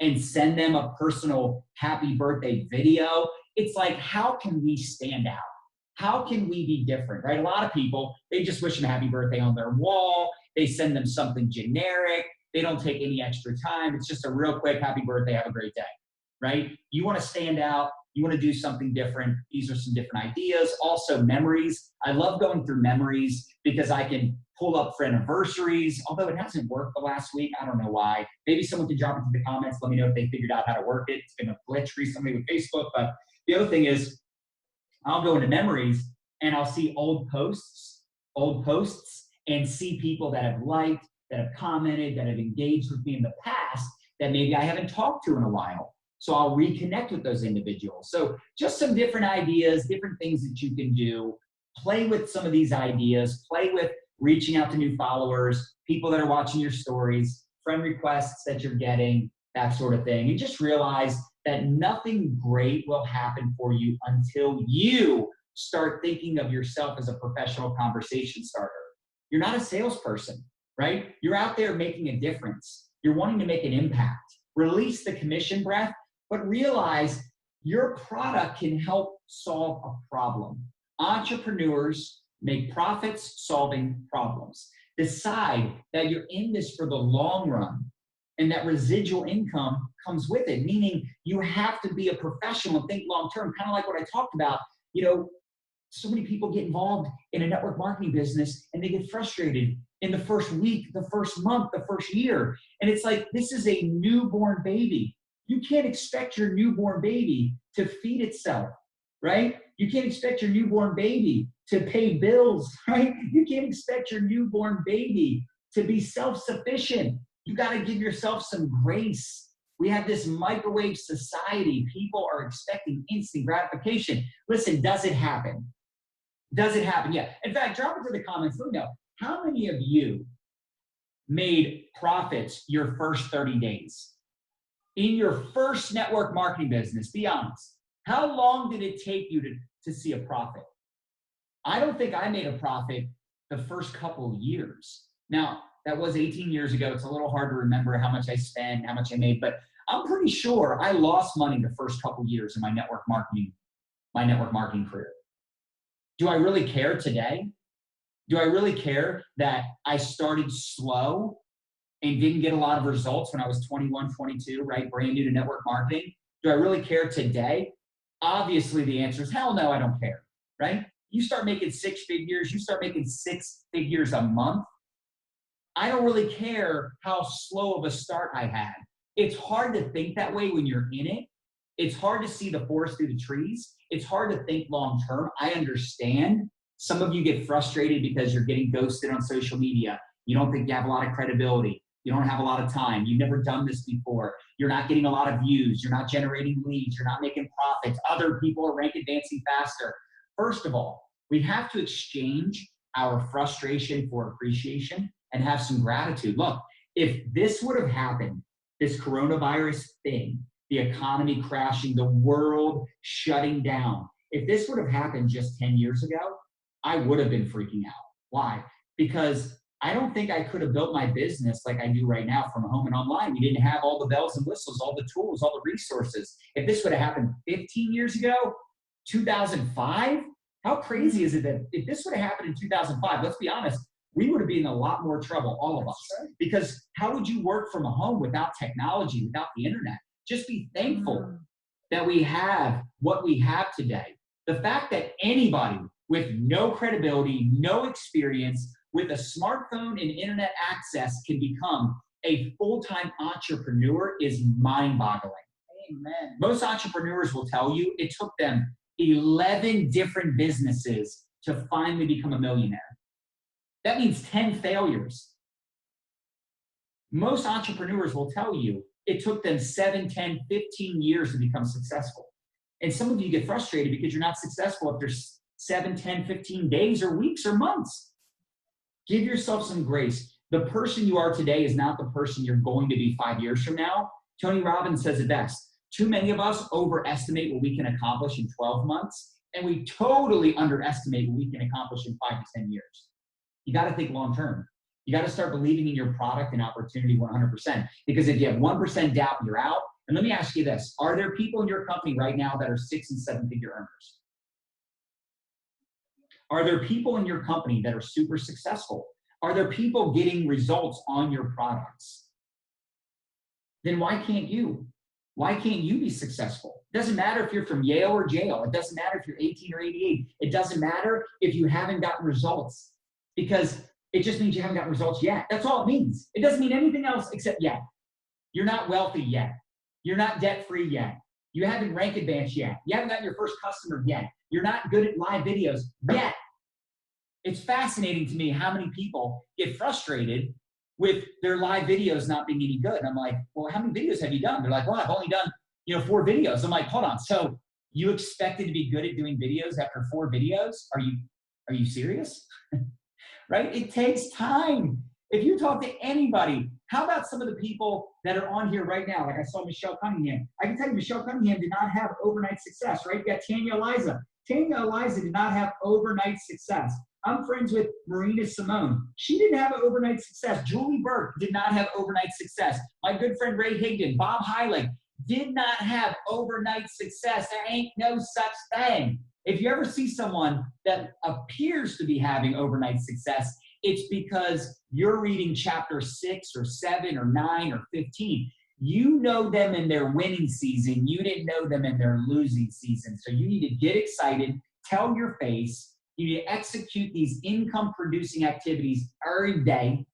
A: and send them a personal happy birthday video. It's like, how can we stand out? How can we be different, right? A lot of people, they just wish them a happy birthday on their wall. They send them something generic. They don't take any extra time. It's just a real quick happy birthday, have a great day, right? You want to stand out. You want to do something different. These are some different ideas. Also, memories. I love going through memories because I can pull up for anniversaries, although it hasn't worked the last week. I don't know why. Maybe someone can drop into the comments. Let me know if they figured out how to work it. It's been a glitch recently with Facebook. But the other thing is I'll go into memories and I'll see old posts and see people that have liked, that have commented, that have engaged with me in the past that maybe I haven't talked to in a while. So I'll reconnect with those individuals. So just some different ideas, different things that you can do. Play with some of these ideas. Play with reaching out to new followers, people that are watching your stories, friend requests that you're getting, that sort of thing. You just realize that nothing great will happen for you until you start thinking of yourself as a professional conversation starter. You're not a salesperson, right? You're out there making a difference. You're wanting to make an impact. Release the commission breath, but realize your product can help solve a problem. Entrepreneurs make profits solving problems. Decide that you're in this for the long run and that residual income comes with it, meaning you have to be a professional and think long term, kind of like what I talked about. You know, so many people get involved in a network marketing business and they get frustrated in the first week, the first month, the first year. And it's like, this is a newborn baby. You can't expect your newborn baby to feed itself, right? You can't expect your newborn baby to pay bills, right? You can't expect your newborn baby to be self-sufficient. You got to give yourself some grace. We have this microwave society. People are expecting instant gratification. Listen, does it happen? Does it happen? Yeah. In fact, drop it to the comments. Let me know. How many of you made profits your first 30 days? In your first network marketing business, be honest. How long did it take you to see a profit? I don't think I made a profit the first couple of years. Now, that was 18 years ago. It's a little hard to remember how much I spent, how much I made, but I'm pretty sure I lost money the first couple of years in my network marketing career. Do I really care today? Do I really care that I started slow and didn't get a lot of results when I was 21, 22, right? Brand new to network marketing. Do I really care today? Obviously, the answer is hell no, I don't care, right? You start making six figures, you start making 6 figures a month. I don't really care how slow of a start I had. It's hard to think that way when you're in it. It's hard to see the forest through the trees. It's hard to think long term. I understand. Some of you get frustrated because you're getting ghosted on social media. You don't think you have a lot of credibility. You don't have a lot of time. You've never done this before. You're not getting a lot of views. You're not generating leads. You're not making profits. Other people are rank advancing faster. First of all, we have to exchange our frustration for appreciation and have some gratitude. Look, if this would have happened, this coronavirus thing, the economy crashing, the world shutting down, if this would have happened just 10 years ago, I would have been freaking out. Why? Because I don't think I could have built my business like I do right now from home and online. We didn't have all the bells and whistles, all the tools, all the resources. If this would have happened 15 years ago, 2005, how crazy is it that if this would have happened in 2005, let's be honest, we would have been in a lot more trouble, all of us. Because how would you work from a home without technology, without the internet? Just be thankful that we have what we have today. The fact that anybody with no credibility, no experience, with a smartphone and internet access can become a full-time entrepreneur is mind-boggling.
C: Amen.
A: Most entrepreneurs will tell you it took them 11 different businesses to finally become a millionaire. That means 10 failures. Most entrepreneurs will tell you it took them 7, 10, 15 years to become successful. And some of you get frustrated because you're not successful after 7, 10, 15 days or weeks or months. Give yourself some grace. The person you are today is not the person you're going to be 5 years from now. Tony Robbins says it best. Too many of us overestimate what we can accomplish in 12 months, and we totally underestimate what we can accomplish in 5 to 10 years. You got to think long term. You got to start believing in your product and opportunity 100%. Because if you have 1% doubt, you're out. And let me ask you this. Are there people in your company right now that are 6 and 7 figure earners? Are there people in your company that are super successful? Are there people getting results on your products? Then why can't you? Why can't you be successful? It doesn't matter if you're from Yale or jail. It doesn't matter if you're 18 or 88. It doesn't matter if you haven't gotten results, because it just means you haven't gotten results yet. That's all it means. It doesn't mean anything else except yet. You're not wealthy yet. You're not debt-free yet. You haven't rank advanced yet. You haven't gotten your first customer yet. You're not good at live videos yet. It's fascinating to me how many people get frustrated with their live videos not being any good. And I'm like, well, how many videos have you done? They're like, well, I've only done, 4 videos. I'm like, hold on. So you expected to be good at doing videos after 4 videos? Are you serious? Right? It takes time. If you talk to anybody, how about some of the people that are on here right now? Like I saw Michelle Cunningham. I can tell you Michelle Cunningham did not have overnight success, right? You got Tanya Eliza. Tanya Eliza did not have overnight success. I'm friends with Marina Simone. She didn't have overnight success. Julie Burke did not have overnight success. My good friend Ray Higdon, Bob Heilig, did not have overnight success. There ain't no such thing. If you ever see someone that appears to be having overnight success, it's because you're reading chapter 6 or 7 or 9 or 15. You know them in their winning season. You didn't know them in their losing season. So you need to get excited, tell your face. You need to execute these income-producing activities every day,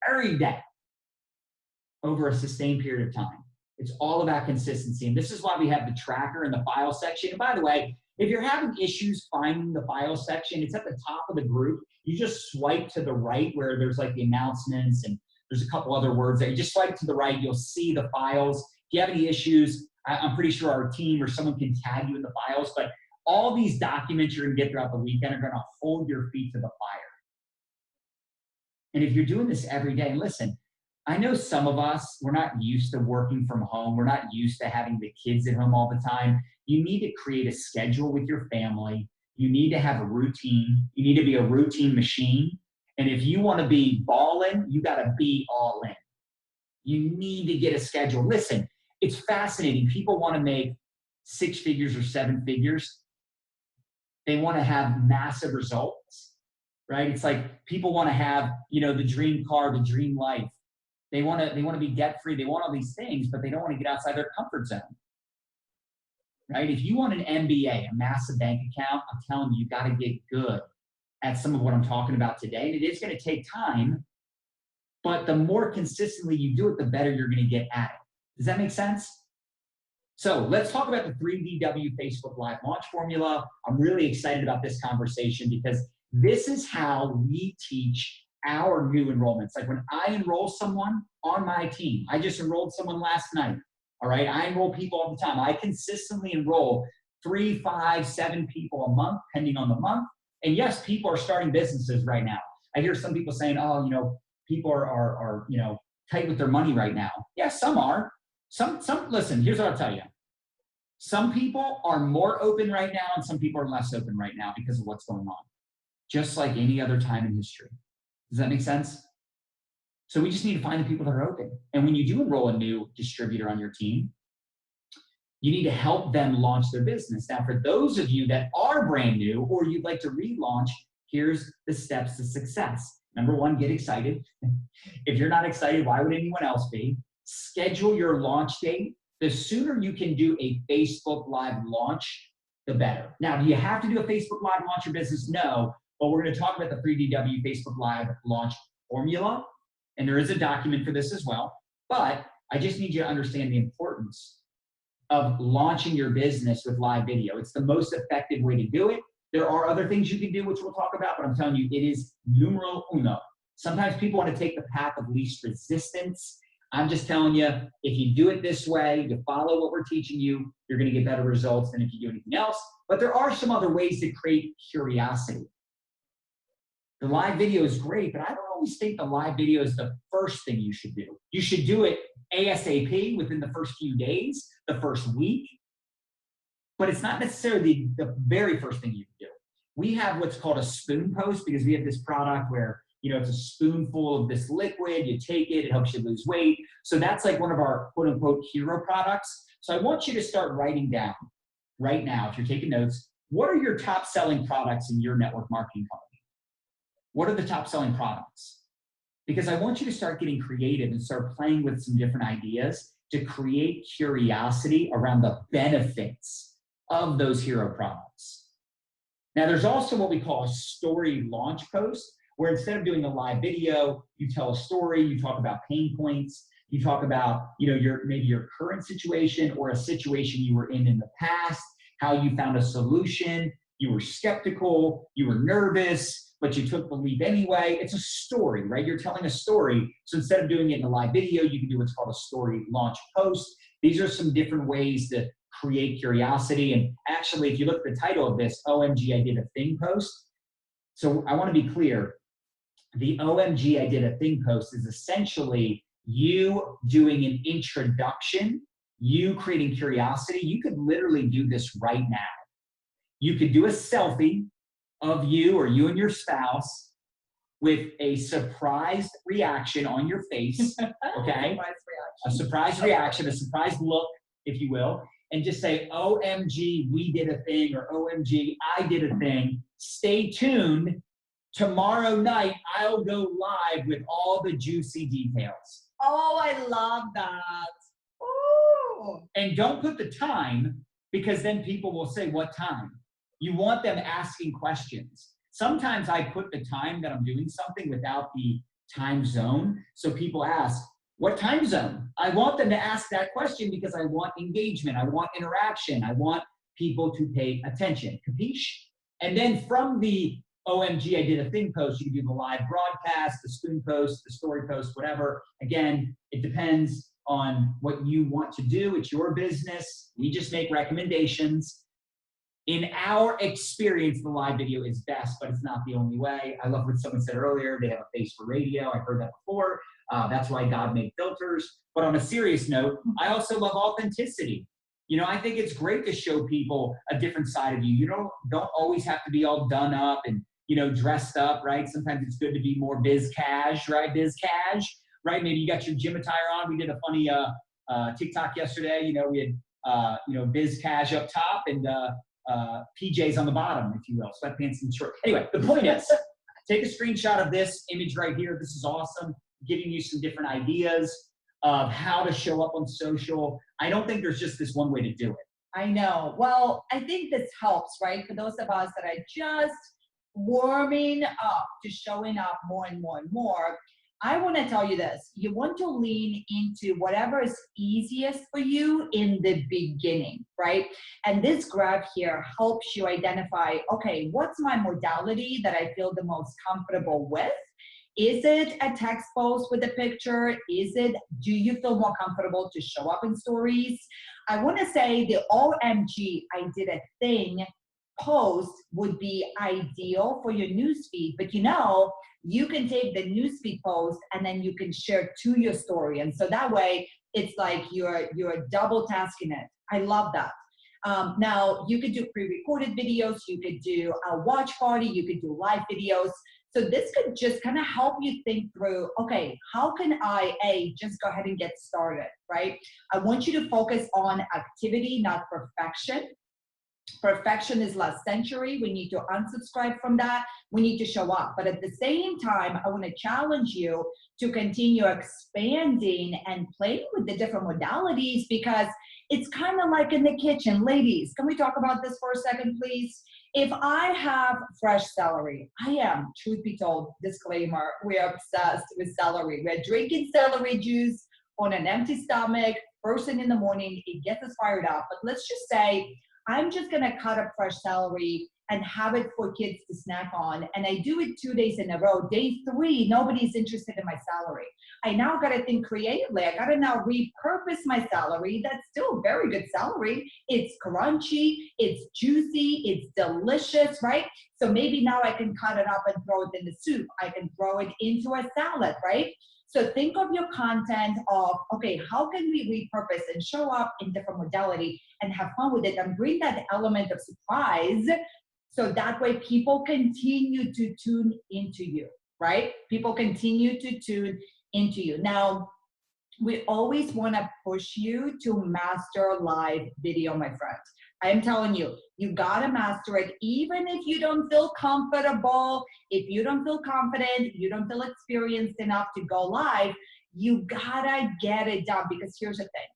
A: over a sustained period of time. It's all about consistency. And this is why we have the tracker in the file section. And by the way, if you're having issues finding the file section, it's at the top of the group. You just swipe to the right where there's like the announcements and there's a couple other words there. You just swipe to the right, you'll see the files. If you have any issues, I'm pretty sure our team or someone can tag you in the files, but all these documents you're gonna get throughout the weekend are gonna hold your feet to the fire. And if you're doing this every day, and listen, I know some of us, we're not used to working from home. We're not used to having the kids at home all the time. You need to create a schedule with your family. You need to have a routine. You need to be a routine machine. And if you wanna be balling, you gotta be all in. You need to get a schedule. Listen, it's fascinating. People wanna make 6 figures or 7 figures. They want to have massive results, right? It's like people want to have, the dream car, the dream life. They want to be debt free. They want all these things, but they don't want to get outside their comfort zone, right? If you want an MBA, a massive bank account, I'm telling you, you got to get good at some of what I'm talking about today. And it is going to take time, but the more consistently you do it, the better you're going to get at it. Does that make sense? So let's talk about the 3DW Facebook Live launch formula. I'm really excited about this conversation because this is how we teach our new enrollments. Like when I enroll someone on my team, I just enrolled someone last night, all right? I enroll people all the time. I consistently enroll 3, 5, 7 people a month, depending on the month. And yes, people are starting businesses right now. I hear some people saying, oh, people are tight with their money right now. Yes, some are. Some listen, here's what I'll tell you. Some people are more open right now and some people are less open right now because of what's going on. Just like any other time in history. Does that make sense? So we just need to find the people that are open. And when you do enroll a new distributor on your team, you need to help them launch their business. Now, for those of you that are brand new or you'd like to relaunch, here's the steps to success. Number 1, get excited. If you're not excited, why would anyone else be? Schedule your launch date. The sooner you can do a Facebook Live launch, the better. Now, do you have to do a Facebook Live launch your business? No, but we're going to talk about the 3DW Facebook Live launch formula, and there is a document for this as well. But I just need you to understand the importance of launching your business with live video. It's the most effective way to do it. There are other things you can do, which we'll talk about, but I'm telling you, it is numero uno. Sometimes people want to take the path of least resistance. I'm just telling you, if you do it this way, you follow what we're teaching you, you're going to get better results than if you do anything else. But there are some other ways to create curiosity. The live video is great, but I don't always think the live video is the first thing you should do. You should do it ASAP within the first few days, the first week, but it's not necessarily the very first thing you do. We have what's called a spoon post because we have this product where, you know, it's a spoonful of this liquid, you take it, it helps you lose weight. So that's like one of our quote unquote hero products. So I want you to start writing down right now, if you're taking notes, what are your top selling products in your network marketing company? What are the top selling products? Because I want you to start getting creative and start playing with some different ideas to create curiosity around the benefits of those hero products. Now, there's also what we call a story launch post, where instead of doing a live video, you tell a story, you talk about pain points, you talk about, you know, maybe your current situation or a situation you were in the past, how you found a solution, you were skeptical, you were nervous, but you took the leap anyway. It's a story, right? You're telling a story. So instead of doing it in a live video, you can do what's called a story launch post. These are some different ways to create curiosity. And actually, if you look at the title of this, OMG, I did a thing post. So I want to be clear. The OMG, I did a thing post is essentially you doing an introduction, you creating curiosity. You could literally do this right now. You could do a selfie of you or you and your spouse with a surprised reaction on your face, okay? A surprise reaction, a surprised look, if you will, and just say, OMG, we did a thing, or OMG, I did a thing. Stay tuned. Tomorrow night, I'll go live with all the juicy details.
C: Oh, I love that. Ooh.
A: And don't put the time, because then people will say, what time? You want them asking questions. Sometimes I put the time that I'm doing something without the time zone. So people ask, what time zone? I want them to ask that question because I want engagement. I want interaction. I want people to pay attention. Capiche? And then from the OMG, I did a thing post, you can do the live broadcast, the spoon post, the story post, whatever. Again, it depends on what you want to do. It's your business. We just make recommendations. In our experience, the live video is best, but it's not the only way. I love what someone said earlier. They have a face for radio. I've heard that before. That's why God made filters. But on a serious note, I also love authenticity. You know, I think it's great to show people a different side of you. You don't always have to be all done up and, you know, dressed up, right? Sometimes it's good to be more biz cash, right? Biz cash, right? Maybe you got your gym attire on. We did a funny TikTok yesterday. You know, we had, you know, biz cash up top and PJs on the bottom, if you will, sweatpants and short. Anyway, the point is, take a screenshot of this image right here. This is awesome, giving you some different ideas of how to show up on social. I don't think there's just this one way to do it.
C: I know. Well, I think this helps, right? For those of us that are just warming up to showing up more and more and more. I want to tell you this. You want to lean into whatever is easiest for you in the beginning, right? And this graph here helps you identify, okay, what's my modality that I feel the most comfortable with? Is it a text post with a picture? Do you feel more comfortable to show up in stories? I want to say the OMG, I did a thing post would be ideal for your newsfeed, but you know, you can take the newsfeed post and then you can share to your story. And so that way it's like you're double tasking it. I love that. Now you could do pre-recorded videos, you could do a watch party, you could do live videos. So this could just kind of help you think through, okay, how can I just go ahead and get started, right? I want you to focus on activity, not perfection. Perfection is last century. We need to unsubscribe from that. We need to show up. But at the same time, I want to challenge you to continue expanding and playing with the different modalities, because it's kind of like in the kitchen. Ladies, can we talk about this for a second, please? If I have fresh celery, I am, truth be told, disclaimer, we're obsessed with celery. We're drinking celery juice on an empty stomach, first thing in the morning, it gets us fired up. But let's just say I'm just going to cut up fresh celery and have it for kids to snack on. And I do it 2 days in a row. Day 3, nobody's interested in my celery. I now got to think creatively. I got to now repurpose my celery. That's still very good celery. It's crunchy, it's juicy, it's delicious, right? So maybe now I can cut it up and throw it in the soup. I can throw it into a salad, right? So think of your content of, okay, how can we repurpose and show up in different modality and have fun with it and bring that element of surprise, so that way people continue to tune into you, right? People continue to tune into you. Now, we always want to push you to master live video, my friend. I am telling you, you got to master it. Even if you don't feel comfortable, if you don't feel confident, you don't feel experienced enough to go live, you got to get it done. Because here's the thing.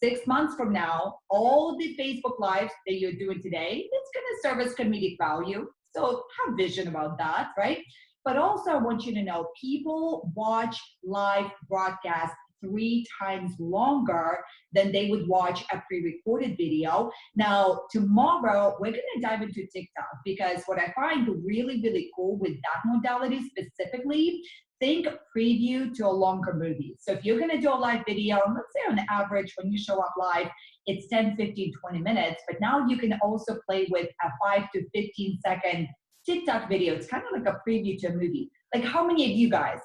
C: 6 months from now, all the Facebook Lives that you're doing today, it's going to serve as comedic value. So have vision about that, right? But also I want you to know, people watch live broadcasts 3 times longer than they would watch a pre-recorded video. Now, tomorrow, we're going to dive into TikTok, because what I find really, really cool with that modality specifically, think preview to a longer movie. So if you're going to do a live video, let's say on average, when you show up live, it's 10, 15, 20 minutes. But now you can also play with a 5 to 15 second TikTok video. It's kind of like a preview to a movie. Like, how many of you guys,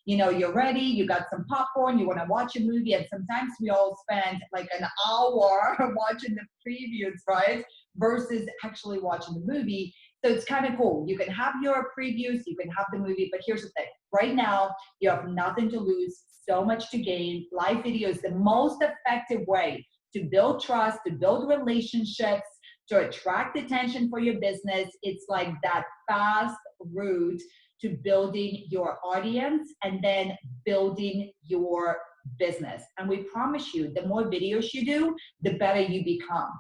C: you know, you're ready, you got some popcorn, you want to watch a movie, and sometimes we all spend like an hour watching the previews, right? Versus actually watching the movie. So it's kind of cool. You can have your previews, you can have the movie, but here's the thing. Right now, you have nothing to lose, so much to gain. Live video is the most effective way to build trust, to build relationships, to attract attention for your business. It's like that fast route to building your audience and then building your business. And we promise you, the more videos you do, the better you become.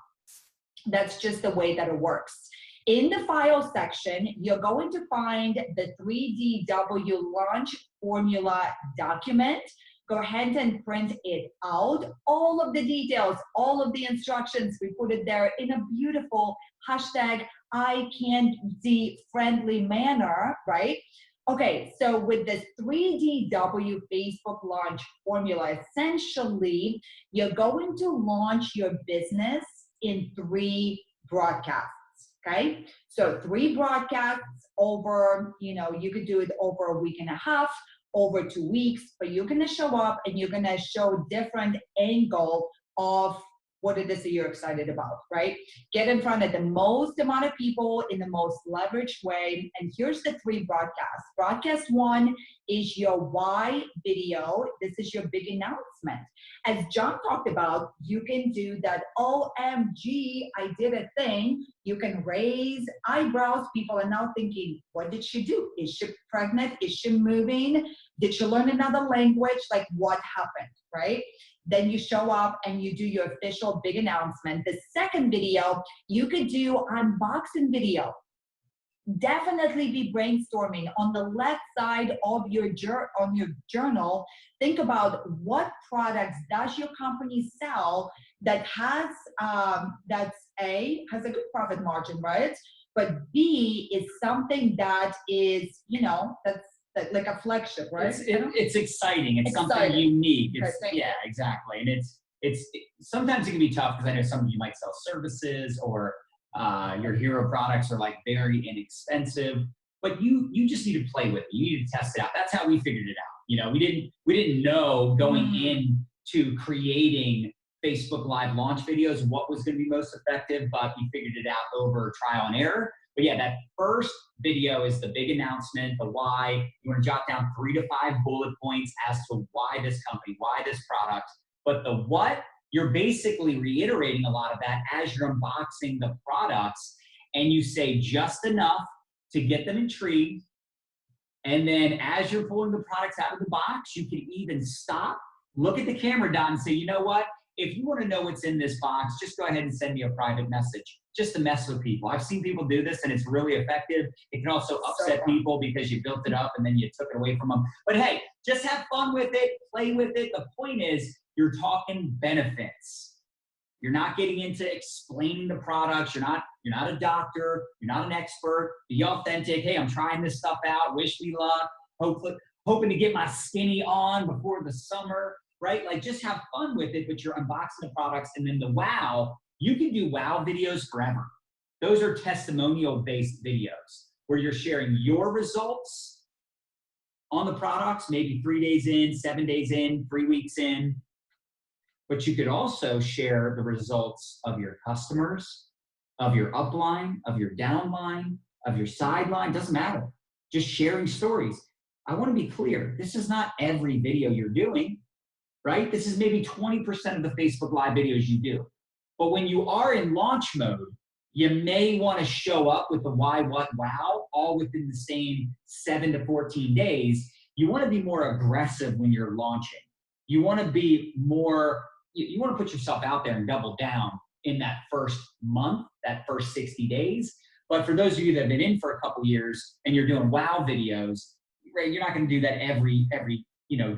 C: That's just the way that it works. In the file section, you're going to find the 3DW launch formula document. Go ahead and print it out. All of the details, all of the instructions, we put it there in a beautiful hashtag #ICanDie friendly manner, right? Okay, so with this 3DW Facebook launch formula, essentially, you're going to launch your business in 3 broadcasts. Okay, so 3 broadcasts over, you know, you could do it over a week and a half, over 2 weeks, but you're going to show up and you're going to show different angle of what it is that you're excited about, right? Get in front of the most amount of people in the most leveraged way. And here's the 3 broadcasts. Broadcast 1 is your why video. This is your big announcement. As John talked about, you can do that OMG, I did a thing. You can raise eyebrows. People are now thinking, what did she do? Is she pregnant? Is she moving? Did she learn another language? Like, what happened, right? Then you show up and you do your official big announcement. The second video, you could do unboxing video. Definitely be brainstorming on the left side of your journal. Think about what products does your company sell that has that's has a good profit margin, right? But B is something that is, you know, that's like a flagship, right?
A: It's exciting. It's something unique. It's, yeah, exactly. And it's sometimes it can be tough because I know some of you might sell services or your hero products are like very inexpensive, but you just need to play with it. You need to test it out. That's how we figured it out. You know, we didn't know going into creating Facebook Live launch videos what was going to be most effective, but we figured it out over trial and error. But yeah, that first video is the big announcement, the why. You want to jot down 3 to 5 bullet points as to why this company, why this product. But the what, you're basically reiterating a lot of that as you're unboxing the products, and you say just enough to get them intrigued. And then as you're pulling the products out of the box, you can even stop, look at the camera dot and say, you know what? If you want to know what's in this box, just go ahead and send me a private message just to mess with people. I've seen people do this and it's really effective. It can also upset people because you built it up and then you took it away from them. But hey, just have fun with it, play with it. The point is You're talking benefits. You're not getting into explaining the products. You're not a doctor. You're not an expert. Be authentic. Hey, I'm trying this stuff out. Wish me luck. Hoping to get my skinny on before the summer, right? Like just have fun with it, but you're unboxing the products. And then the wow, you can do wow videos forever. Those are testimonial-based videos where you're sharing your results on the products, maybe 3 days in, 7 days in, 3 weeks in. But you could also share the results of your customers, of your upline, of your downline, of your sideline, doesn't matter. Just sharing stories. I want to be clear, this is not every video you're doing, right? This is maybe 20% of the Facebook Live videos you do. But when you are in launch mode, you may want to show up with the why, what, wow, all within the same 7 to 14 days. You want to be more aggressive when you're launching. You want to be more, you want to put yourself out there and double down in that first month, that first 60 days. But for those of you that have been in for a couple years and you're doing wow videos, right, you're not going to do that every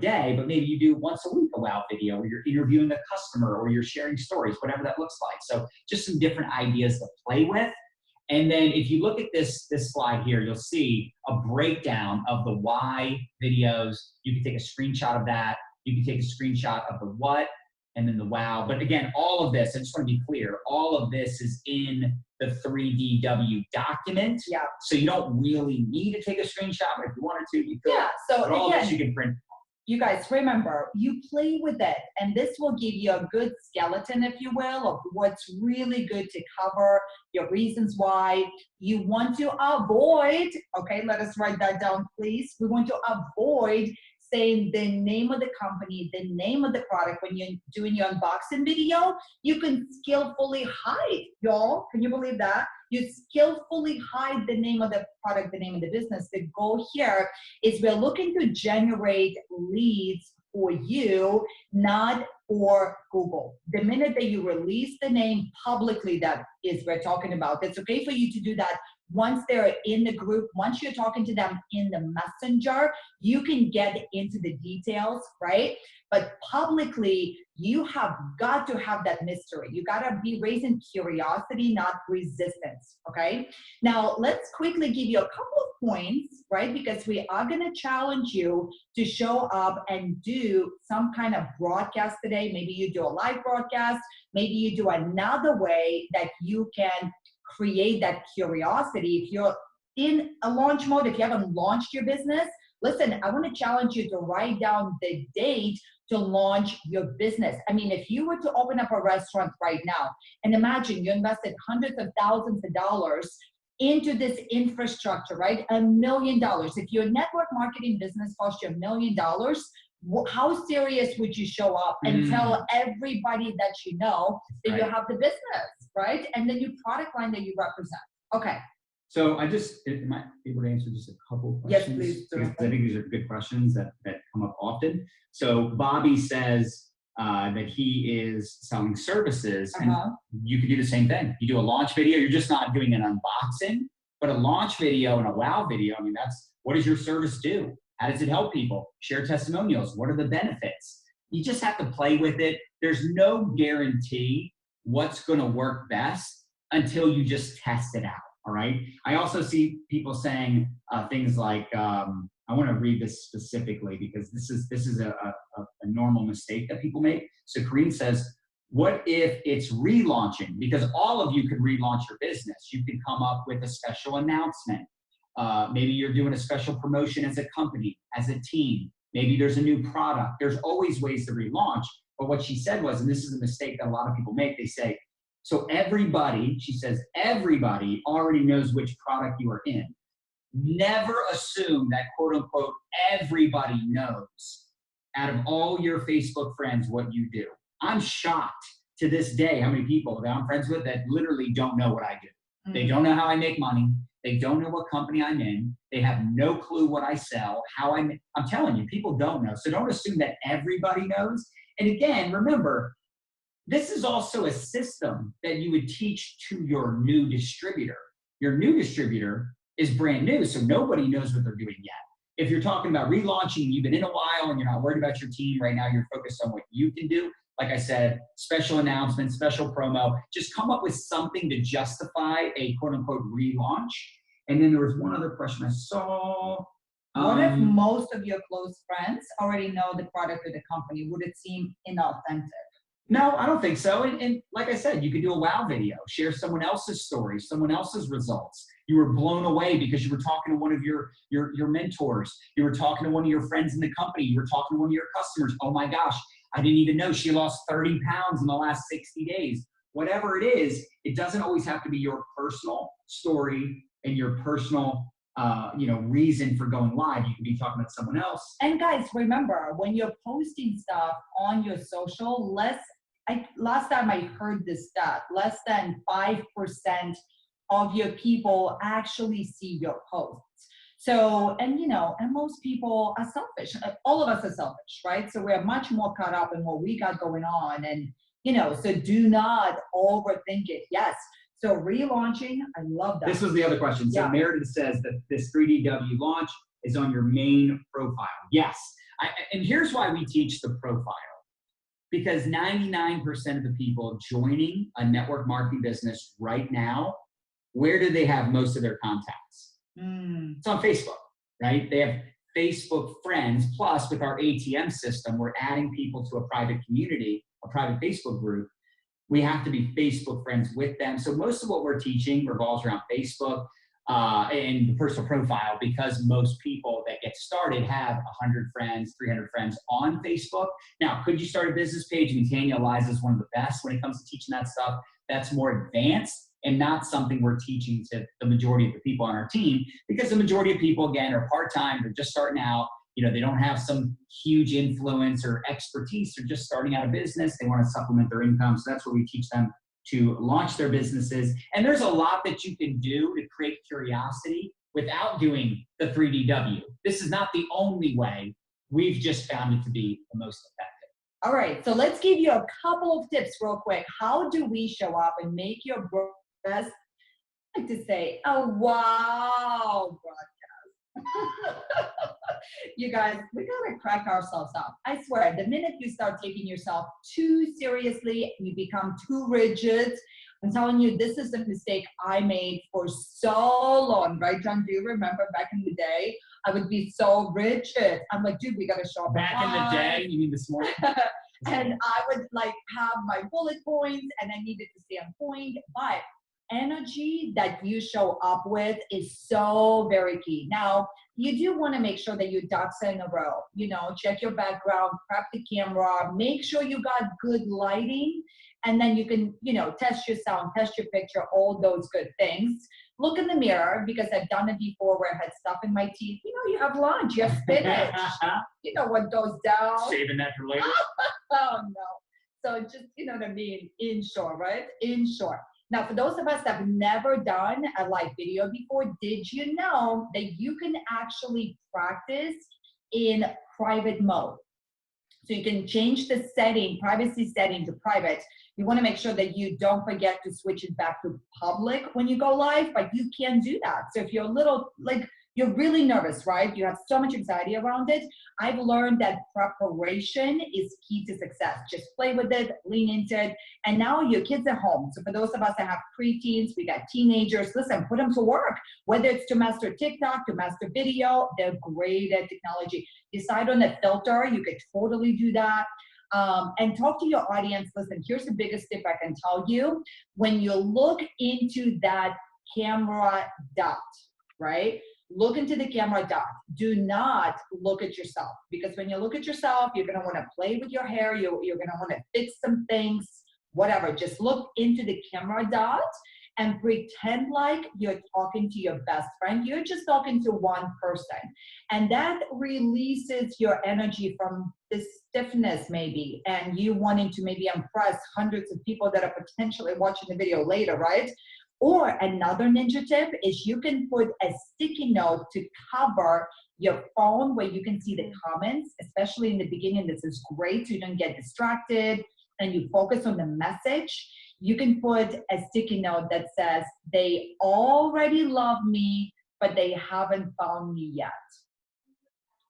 A: day, but maybe you do once a week a wow video, or you're interviewing a customer, or you're sharing stories, whatever that looks like. So just some different ideas to play with. And then if you look at this slide here, you'll see a breakdown of the why videos. You can take a screenshot of that. You can take a screenshot of the what, and then the wow. But again, all of this, I just want to be clear, all of this is in the 3DW document.
C: Yeah.
A: So you don't really need to take a screenshot, but if you wanted to, you could.
C: Yeah, so
A: but all of this
C: again,
A: you can print.
C: you guys remember, you play with it, and this will give you a good skeleton, if you will, of what's really good to cover, your reasons why. You want to avoid, okay, let us write that down, please. We want to avoid saying the name of the company, the name of the product. When you're doing your unboxing video, you can skillfully hide, y'all. Can you believe that? You skillfully hide the name of the product, the name of the business. The goal here is we're looking to generate leads for you, not for Google. The minute that you release the name publicly, that is we're talking about, it's okay for you to do that once they're in the group. Once you're talking to them in the messenger, you can get into the details, right? But publicly, you have got to have that mystery. You got to be raising curiosity, not resistance, okay? Now, let's quickly give you a couple of points, right? Because we are going to challenge you to show up and do some kind of broadcast today. Maybe you do a live broadcast. Maybe you do another way that you can create that curiosity. If you're in a launch mode, if you haven't launched your business, listen, I want to challenge you to write down the date to launch your business. I mean, if you were to open up a restaurant right now, and imagine you invested hundreds of thousands of dollars into this infrastructure, right? $1 million. If your network marketing business cost you $1 million, how serious would you show up and tell everybody that you know that you have the business, right? And then your product line that you represent. Okay.
A: So am I able to answer just a couple of questions?
C: Yes, please.
A: Because I think these are good questions that come up often. So Bobby says that he is selling services, and you can do the same thing. You do a launch video, you're just not doing an unboxing, but a launch video and a wow video, I mean, what does your service do? How does it help people? Share testimonials. What are the benefits? You just have to play with it. There's no guarantee what's going to work best until you just test it out. All right. I also see people saying things like, I want to read this specifically because this is a normal mistake that people make. So Kareen says, what if it's relaunching? Because all of you could relaunch your business. You can come up with a special announcement. Maybe you're doing a special promotion as a company, as a team. Maybe there's a new product. There's always ways to relaunch. But what she said was, and this is a mistake that a lot of people make, they say, so everybody, she says, everybody already knows which product you are in. Never assume that, quote unquote, everybody knows out of all your Facebook friends what you do. I'm shocked to this day how many people that I'm friends with that literally don't know what I do. They don't know how I make money. They don't know what company I'm in. They have no clue what I sell, I'm telling you, people don't know. So don't assume that everybody knows. And again, remember, this is also a system that you would teach to your new distributor. Your new distributor is brand new, so nobody knows what they're doing yet. If you're talking about relaunching, you've been in a while and you're not worried about your team right now, you're focused on what you can do. Like I said, special announcement, special promo, just come up with something to justify a quote unquote relaunch. And then there was one other question I saw.
C: What if most of your close friends already know the product or the company? Would it seem inauthentic?
A: No, I don't think so. And like I said, you could do a wow video, share someone else's story, someone else's results. You were blown away because you were talking to one of your mentors. You were talking to one of your friends in the company. You were talking to one of your customers. Oh my gosh, I didn't even know she lost 30 pounds in the last 60 days. Whatever it is, it doesn't always have to be your personal story and your personal reason for going live. You could be talking about someone else.
C: And guys, remember, when you're posting stuff on your social, last time I heard this stat, less than 5% of your people actually see your posts. So, and most people are selfish. All of us are selfish, right? So we're much more caught up in what we got going on. And, so do not overthink it. Yes. So relaunching, I love that.
A: This was the other question. So Meredith says that this 3DW launch is on your main profile. Yes. And here's why we teach the profile. Because 99% of the people joining a network marketing business right now, where do they have most of their contacts? It's on Facebook, right? They have Facebook friends. Plus, with our ATM system, we're adding people to a private community, a private Facebook group. We have to be Facebook friends with them. So most of what we're teaching revolves around Facebook and the personal profile, because most people that get started have 100 friends, 300 friends on Facebook. Now, could you start a business page? And Tanya Eliza is one of the best when it comes to teaching that stuff. That's more advanced and not something we're teaching to the majority of the people on our team, because the majority of people, again, are part-time. They're just starting out. They don't have some huge influence or expertise. They're just starting out a business. They want to supplement their income. So that's what we teach them, to launch their businesses. And there's a lot that you can do to create curiosity without doing the 3DW. This is not the only way. We've just found it to be the most effective.
C: All right, so let's give you a couple of tips real quick. How do we show up and make your best, I like to say, a wow broadcast? You guys, we gotta crack ourselves up. I swear, the minute you start taking yourself too seriously, you become too rigid. I'm telling you, this is the mistake I made for so long, right, John? Do you remember back in the day? I would be so rigid. I'm like, dude, we gotta show up.
A: Back in the day, you mean this morning?
C: And I would have my bullet points, and I needed to stay on point. But energy that you show up with is so very key. Now, you do want to make sure that your ducks are in a row. Check your background, prep the camera, make sure you got good lighting, and then you can, test your sound, test your picture, all those good things. Look in the mirror, because I've done it before where I had stuff in my teeth. You have lunch, you have spinach. You know what goes down.
A: Saving that for later.
C: Oh, no. So just, you know what I mean? In short, right? In short. Now, for those of us that have never done a live video before, did you know that you can actually practice in private mode? So you can change the setting, privacy setting, to private. You want to make sure that you don't forget to switch it back to public when you go live, but you can do that. So if you're a little, you're really nervous, right? You have so much anxiety around it. I've learned that preparation is key to success. Just play with it, lean into it. And now your kids are home. So for those of us that have preteens, we got teenagers, listen, put them to work. Whether it's to master TikTok, to master video, they're great at technology. Decide on a filter, you could totally do that. And talk to your audience. Listen, here's the biggest tip I can tell you. When you look into that camera dot, right? Look into the camera dot. Do not look at yourself, because when you look at yourself, you're going to want to play with your hair. You're going to want to fix some things, whatever. Just look into the camera dot and pretend like you're talking to your best friend. You're just talking to one person. And that releases your energy from this stiffness maybe, and you wanting to maybe impress hundreds of people that are potentially watching the video later, right? Or another ninja tip is you can put a sticky note to cover your phone where you can see the comments, especially in the beginning. This is great so you don't get distracted and you focus on the message. You can put a sticky note that says, they already love me, but they haven't found me yet.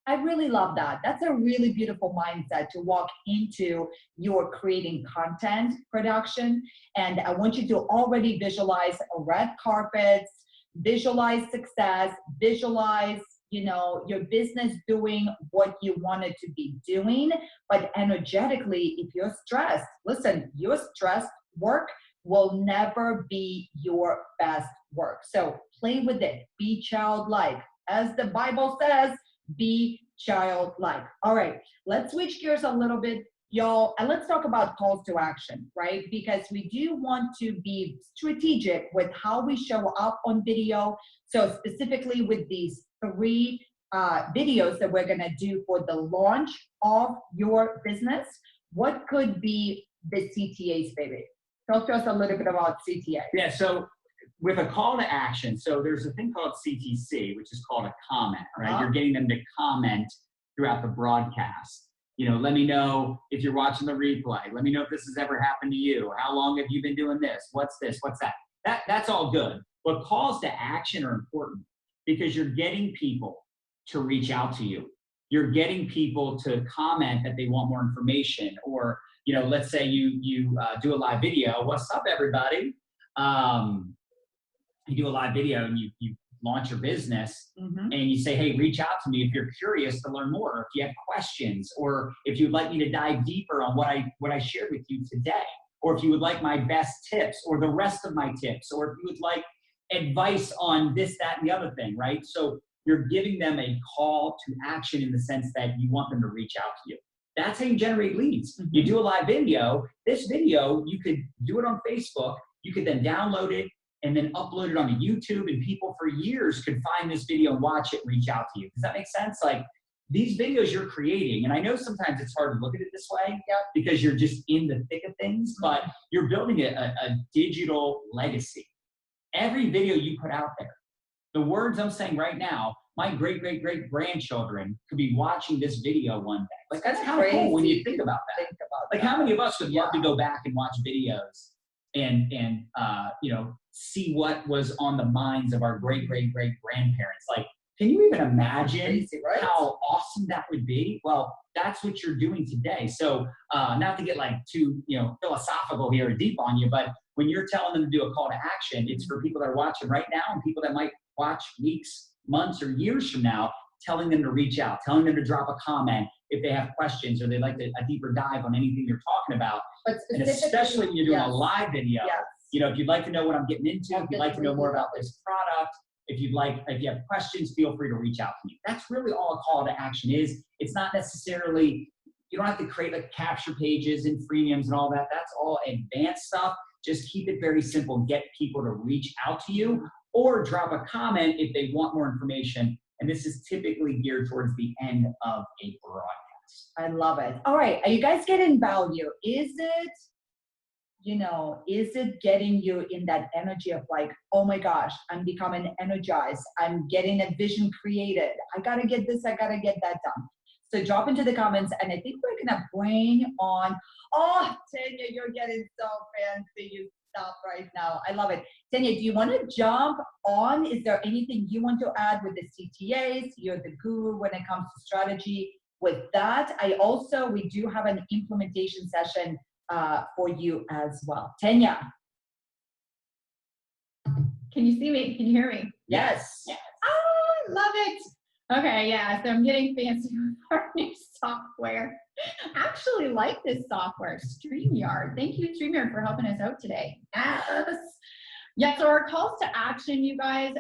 C: I really love that. That's a really beautiful mindset to walk into your creating content production. And I want you to already visualize red carpets, visualize success, visualize, you know, your business doing what you want it to be doing. But energetically, if you're stressed, listen, your stressed work will never be your best work. So play with it, be childlike. As the Bible says, be childlike. All right, let's switch gears a little bit, y'all, and let's talk about calls to action, right? Because we do want to be strategic with how we show up on video. So specifically with these 3 videos that we're gonna do for the launch of your business, what could be the CTAs, baby? Talk to us a little bit about CTA.
A: Yeah, so with a call to action, so there's a thing called CTC, which is called a comment, right? You're getting them to comment throughout the broadcast. You know, let me know if you're watching the replay. Let me know if this has ever happened to you. How long have you been doing this? What's this? What's that? That's all good. But calls to action are important because you're getting people to reach out to you. You're getting people to comment that they want more information, or, you know, let's say you do a live video. What's up, everybody? You do a live video and you launch your business, and you say, hey, reach out to me if you're curious to learn more, if you have questions, or if you'd like me to dive deeper on what I shared with you today, or if you would like my best tips or the rest of my tips, or if you would like advice on this, that, and the other thing, right? So you're giving them a call to action in the sense that you want them to reach out to you. That's how you generate leads. You do a live video. This video, you could do it on Facebook. You could then download it and then upload it onto YouTube, and people for years could find this video and watch it and reach out to you. Does that make sense? Like, these videos you're creating, and I know sometimes it's hard to look at it this way because you're just in the thick of things, but you're building a digital legacy. Every video you put out there, the words I'm saying right now, my great-great-great-grandchildren could be watching this video one day. Like, that's kind of cool when you think about that. Like, how many of us would love to go back and watch videos and you know, see what was on the minds of our great-great-great-grandparents? Like, can you even imagine how awesome that would be? Well, that's what you're doing today. So not to get like too, you know, philosophical here or deep on you, but when you're telling them to do a call to action, it's for people that are watching right now and people that might watch weeks, months, or years from now, telling them to reach out, telling them to drop a comment if they have questions or they'd like a deeper dive on anything you're talking about. And especially when you're doing a live video, you know, if you'd like to know what I'm getting into, if you'd like to know more about this product, if you have questions, feel free to reach out to me. That's really all a call to action is. It's not necessarily, you don't have to create like capture pages and freemiums and all that. That's all advanced stuff. Just keep it very simple. Get people to reach out to you or drop a comment if they want more information. And this is typically geared towards the end of a broadcast.
C: I love it. All right. Are you guys getting value? Is it, you know, is it getting you in that energy of like, oh my gosh, I'm becoming energized. I'm getting a vision created. I got to get this. I got to get that done. So drop into the comments, and I think we're going to bring on, oh, Tanya, you're getting so fancy. You stop right now. I love it. Tanya, do you want to jump on? Is there anything you want to add with the CTAs? You're the guru when it comes to strategy. With that, we do have an implementation session for you as well. Tanya.
B: Can you see me? Can you hear me?
C: Yes.
B: Oh, I love it. Okay, yeah, so I'm getting fancy with our new software. I actually like this software, StreamYard. Thank you, StreamYard, for helping us out today. Yes. Yeah, so our calls to action, you guys,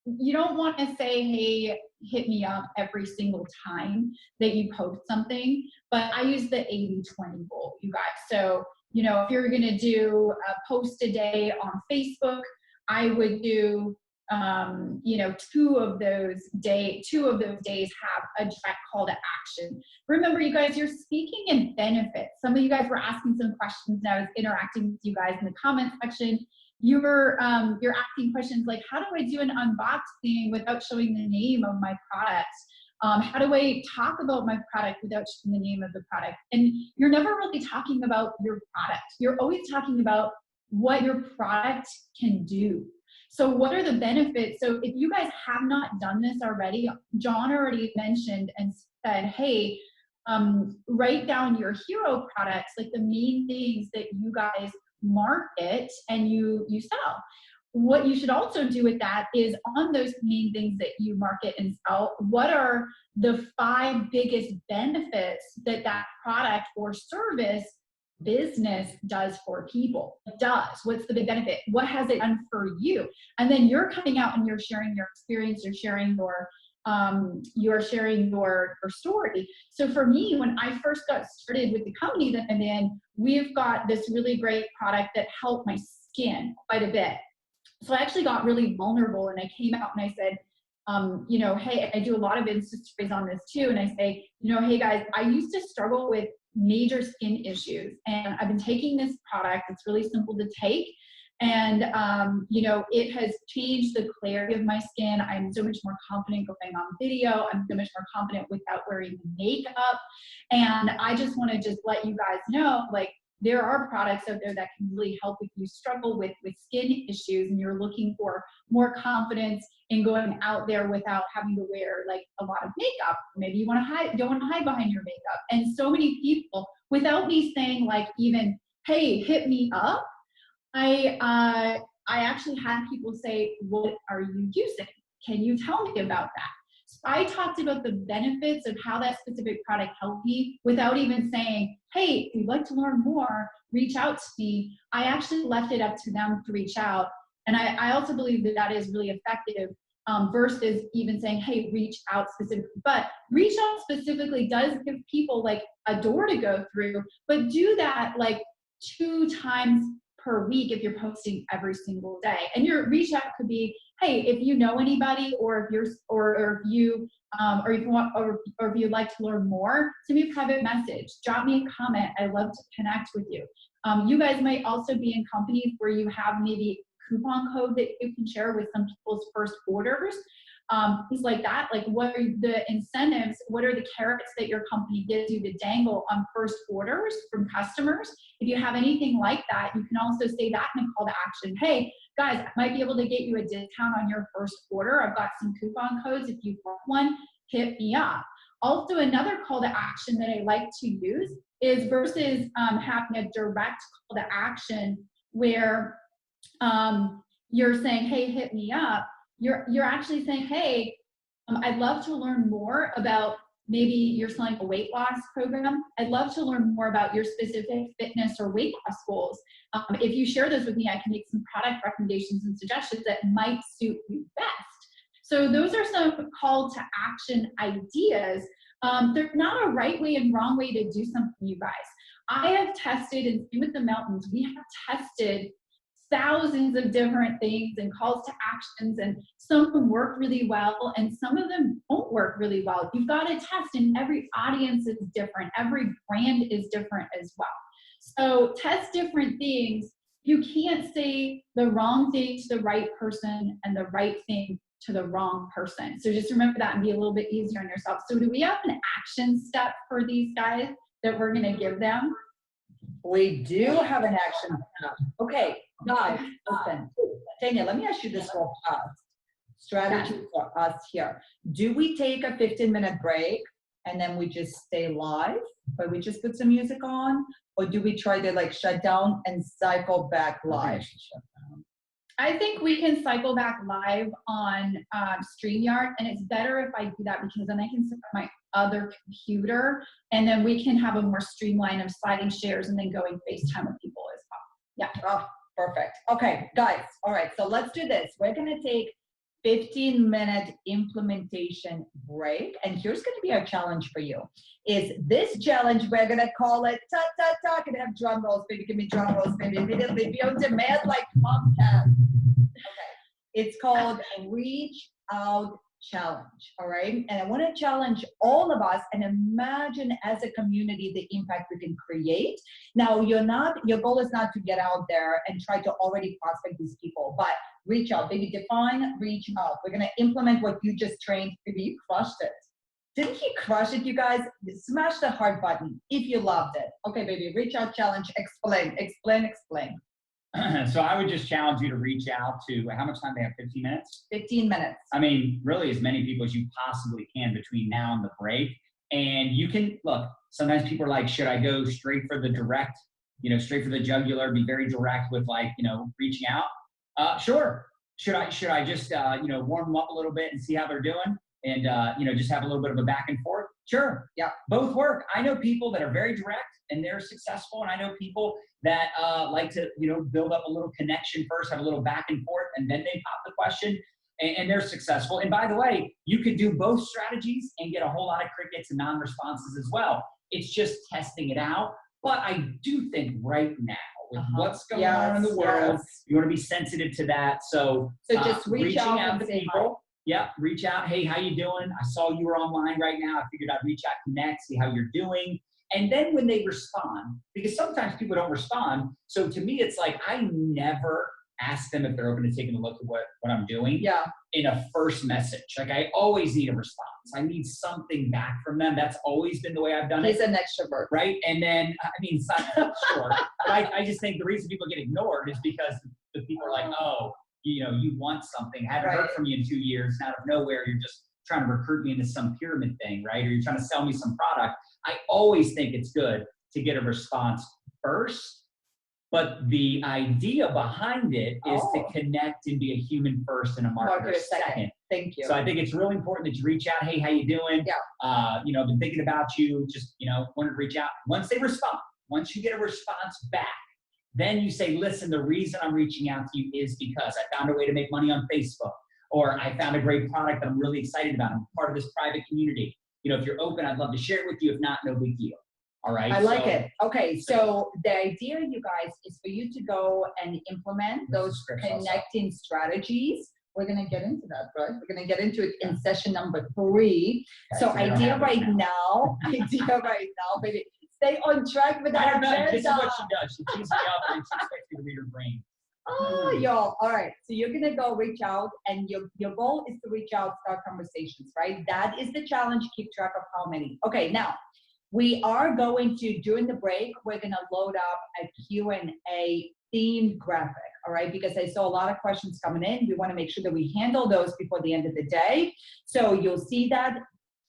B: you don't want to say, hey, hit me up every single time that you post something, but I use the 80-20 rule, you guys. So, you know, if you're going to do a post a day on Facebook, I would do, you know, two of those days have a direct call to action. Remember, you guys, you're speaking in benefits. Some of you guys were asking some questions, and I was interacting with you guys in the comment section. You're asking questions like, how do I do an unboxing without showing the name of my product? How do I talk about my product without showing the name of the product? And you're never really talking about your product. You're always talking about what your product can do. So what are the benefits? So if you guys have not done this already, John already mentioned and said, hey, write down your hero products, like the main things that you guys market and you sell. What you should also do with that is on those main things that you market and sell, what are the 5 biggest benefits that that product or service business does for people? It does. What's the big benefit? What has it done for you? And then you're coming out and you're sharing your experience, you're sharing your story. So for me, when I first got started with the company that I'm in, we've got this really great product that helped my skin quite a bit. So I actually got really vulnerable and I came out and I said, you know, hey, I do a lot of Insta stories on this too. And I say, you know, hey guys, I used to struggle with major skin issues and I've been taking this product. It's really simple to take. And, you know, it has changed the clarity of my skin. I'm so much more confident going on video. I'm so much more confident without wearing makeup. And I just want to just let you guys know, like, there are products out there that can really help if you struggle with skin issues and you're looking for more confidence in going out there without having to wear like a lot of makeup. Maybe you want to hide, don't want to hide behind your makeup. And so many people, without me saying like even, hey, hit me up, I actually had people say, what are you using? Can you tell me about that? So I talked about the benefits of how that specific product helped me without even saying, hey, if you'd like to learn more, reach out to me. I actually left it up to them to reach out. And I also believe that that is really effective versus even saying, hey, reach out specifically. But reach out specifically does give people like a door to go through, but do that like 2 times per week if you're posting every single day. And your reach out could be, hey, if you know anybody, or if you're, or if you want, or if you'd like to learn more, send me a private message, drop me a comment. I love to connect with you. You guys might also be in companies where you have maybe coupon code that you can share with some people's first orders. Things like that. Like, what are the incentives? What are the carrots that your company gives you to dangle on first orders from customers? If you have anything like that, you can also say that in a call to action. Hey, guys, I might be able to get you a discount on your first order. I've got some coupon codes. If you want one, hit me up. Also, another call to action that I like to use is versus having a direct call to action where you're saying, hey, hit me up. You're actually saying, hey, I'd love to learn more about, maybe you're selling a weight loss program. I'd love to learn more about your specific fitness or weight loss goals. If you share those with me, I can make some product recommendations and suggestions that might suit you best. So those are some call to action ideas. There's not a right way and wrong way to do something, you guys. I have tested, and with the mountains, we have tested thousands of different things and calls to actions, and some of them work really well and some of them don't work really well. You've got to test, and every audience is different. Every brand is different as well. So test different things. You can't say the wrong thing to the right person and the right thing to the wrong person. So just remember that and be a little bit easier on yourself. So do we have an action step for these guys that we're going to give them?
C: We do have an action step. Okay, guys, listen. Tanya, let me ask you this real fast. Strategy for us here. Do we take a 15-minute break and then we just stay live, but we just put some music on? Or do we try to like shut down and cycle back live?
B: I think we can cycle back live on StreamYard, and it's better if I do that because then I can set up my other computer and then we can have a more streamline of sliding shares and then going FaceTime with people as well. Yeah.
C: Oh, perfect. Okay, guys. All right, so let's do this. We're going to take 15-minute implementation break. And here's going to be our challenge for you. Is this challenge, we're going to call it ta-ta-ta. Can I have drum rolls, baby? Give me drum rolls, baby. Immediately be on demand like Comcast. Okay. It's called Reach Out Challenge. All right. And I want to challenge all of us and imagine as a community the impact we can create. Now, your goal is not to get out there and try to already prospect these people, but reach out, baby. Define reach out. We're going to implement what you just trained. Baby, you crushed it. Didn't he crush it, you guys? Smash the heart button if you loved it. Okay, baby, reach out challenge. Explain.
A: So I would just challenge you to reach out to, how much time they have? 15 minutes?
C: 15 minutes.
A: I mean, really as many people as you possibly can between now and the break. And you can, look, sometimes people are like, should I go straight for the direct, straight for the jugular, be very direct with like, reaching out? Sure. Should I just, warm them up a little bit and see how they're doing? And, just have a little bit of a back and forth? Sure. Yeah, both work. I know people that are very direct and they're successful. And I know people that like to, build up a little connection first, have a little back and forth, and then they pop the question and they're successful. And by the way, you could do both strategies and get a whole lot of crickets and non-responses as well. It's just testing it out. But I do think right now, with what's going on in the world, you want to be sensitive to that. So
C: just reach out
A: to
C: to
A: people. Yeah, reach out. Hey, how you doing? I saw you were online right now. I figured I'd reach out, connect, see how you're doing. And then when they respond, because sometimes people don't respond. So to me, it's like I never ask them if they're open to taking a look at what I'm doing in a first message. Like I always need a response. I need something back from them. That's always been the way I've done it.
C: He's an extrovert.
A: Right? And then, it's not sure. But I just think the reason people get ignored is because the people are like, oh, you want something. I haven't heard from you in 2 years. And out of nowhere, you're just trying to recruit me into some pyramid thing, right? Or you're trying to sell me some product. I always think it's good to get a response first. But the idea behind it is to connect and be a human first and a marketer second.
C: Thank you.
A: So I think it's really important that you reach out. Hey, how you doing? Yeah. I've been thinking about you. Just, wanted to reach out. Once they respond, once you get a response back, then you say, listen, the reason I'm reaching out to you is because I found a way to make money on Facebook, or I found a great product that I'm really excited about. I'm part of this private community. If you're open, I'd love to share it with you. If not, no big deal. All right.
C: I like it. Okay. So the idea, you guys, is for you to go and implement those connecting strategies. We're going to get into that, right? We're going to get into it in session number 3. Okay, so idea right now, baby, stay on track with that agenda.
A: This is what she does. She teases me up and she expects me to read her brain.
C: Oh, y'all. All right. So you're going to go reach out, and your goal is to reach out, start conversations, right? That is the challenge. Keep track of how many. Okay. Now, we are going to, during the break, we're going to load up a Q&A themed graphic, all right? Because I saw a lot of questions coming in. We want to make sure that we handle those before the end of the day. So you'll see that.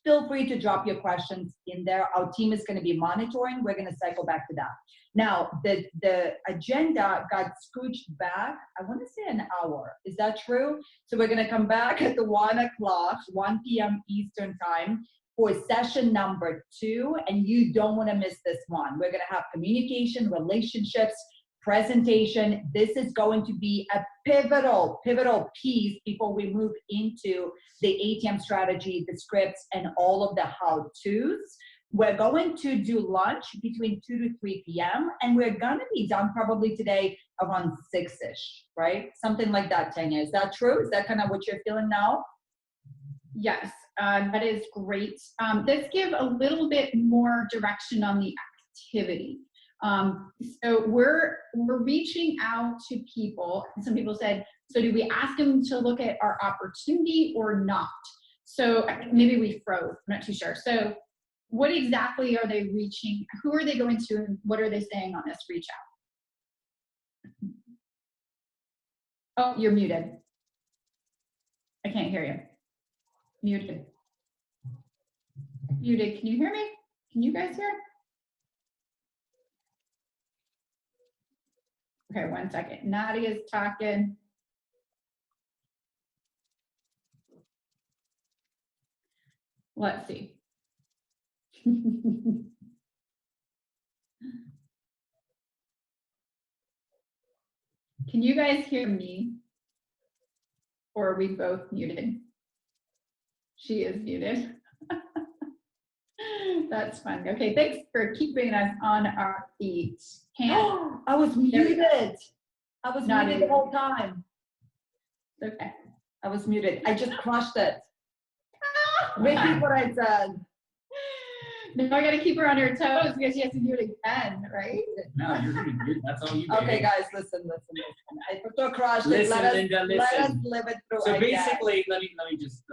C: Feel free to drop your questions in there. Our team is going to be monitoring. We're going to cycle back to that. Now, the agenda got scooched back, I want to say an hour. Is that true? So we're going to come back at the 1 p.m. Eastern time for session number 2, and you don't want to miss this one. We're going to have communication, relationships, presentation. This is going to be a pivotal piece before we move into the ATM strategy, the scripts, and all of the how-tos. We're going to do lunch between 2 to 3 p.m., and we're going to be done probably today around 6-ish, right? Something like that, Tanya. Is that true? Is that kind of what you're feeling now?
B: Yes, that is great. Let's give a little bit more direction on the activity. So we're reaching out to people. Some people said, so do we ask them to look at our opportunity or not? So maybe we froze, I'm not too sure. So what exactly are they reaching? Who are they going to, and what are they saying on this reach out? Oh, you're muted. I can't hear you. Muted. Muted. Can you hear me? Can you guys hear? Okay, 1 second. Nadia's talking. Let's see. Can you guys hear me? Or are we both muted? She is muted. That's fun. Okay, thanks for keeping us on our feet.
C: I was muted. I was muted the whole time.
B: Okay.
C: I was muted. I just crushed it. Repeat what I said.
B: Now I got to keep her on her toes because she has to do it again, right?
A: No, you're that's all you do.
C: Okay, guys, listen. I put to crush it.
A: Listen, Linda, listen.
C: Let us live it through.
A: So basically, let me just,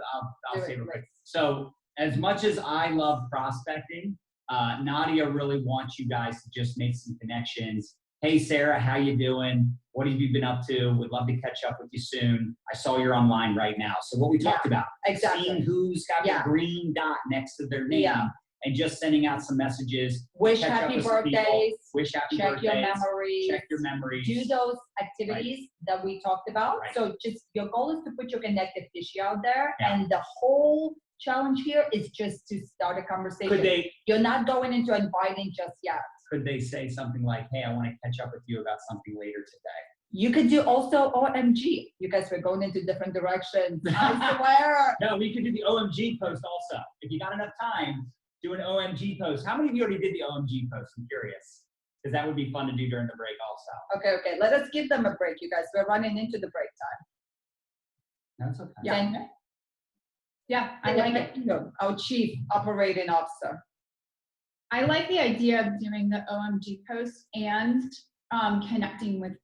A: I'll say it real quick. So as much as I love prospecting, Nadia really wants you guys to just make some connections. hey, Sarah, how you doing? What have you been up to? Would love to catch up with you soon. I saw you're online right now. So what we talked about,
C: exactly.
A: seeing who's got the green dot next to their name and just sending out some messages.
C: Wish happy birthdays.
A: Wish happy
C: check
A: birthdays.
C: Your memories.
A: Check your memories.
C: Do those activities that we talked about. So just your goal is to put your connective tissue out there. And the whole challenge here is just to start a conversation. You're not going into inviting just yet.
A: Could they say something like, hey, I want to catch up with you about something later today?
C: You could do also OMG. You guys were going into different directions. I swear.
A: No, we could do the OMG post also. If you got enough time, do an OMG post. How many of you already did the OMG post? I'm curious. Because that would be fun to do during the break also.
C: Okay. Let us give them a break, you guys. We're running into the break time.
A: That's okay.
B: Yeah, I like it.
C: Our chief operating officer.
B: I like the idea of doing the OMG post and connecting with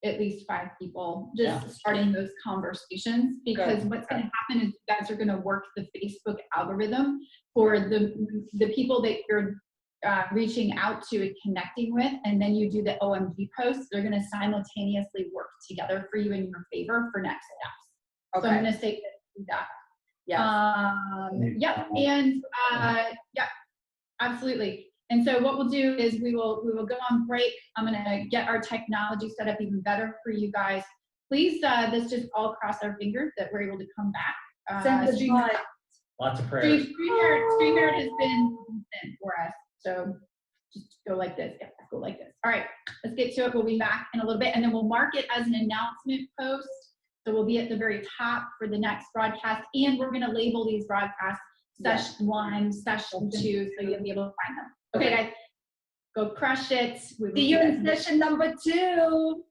B: at least five people, just starting those conversations, because what's going to happen is you guys are going to work the Facebook algorithm for the people that you're reaching out to and connecting with, and then you do the OMG posts. They're going to simultaneously work together for you in your favor for next steps. So I'm going to say that. Absolutely. And so what we'll do is we will go on break. I'm going to get our technology set up even better for you guys. Please, let's just all cross our fingers that we're able to come back.
A: Lots of prayers.
B: StreamYard has been sent for us. So just go like this. Yeah, go like this. All right, let's get to it. We'll be back in a little bit, and then we'll mark it as an announcement post. So we'll be at the very top for the next broadcast, and we're going to label these broadcasts session 1, session 2, so you'll be able to find them. Okay, guys, go crush it.
C: See you in session number 2.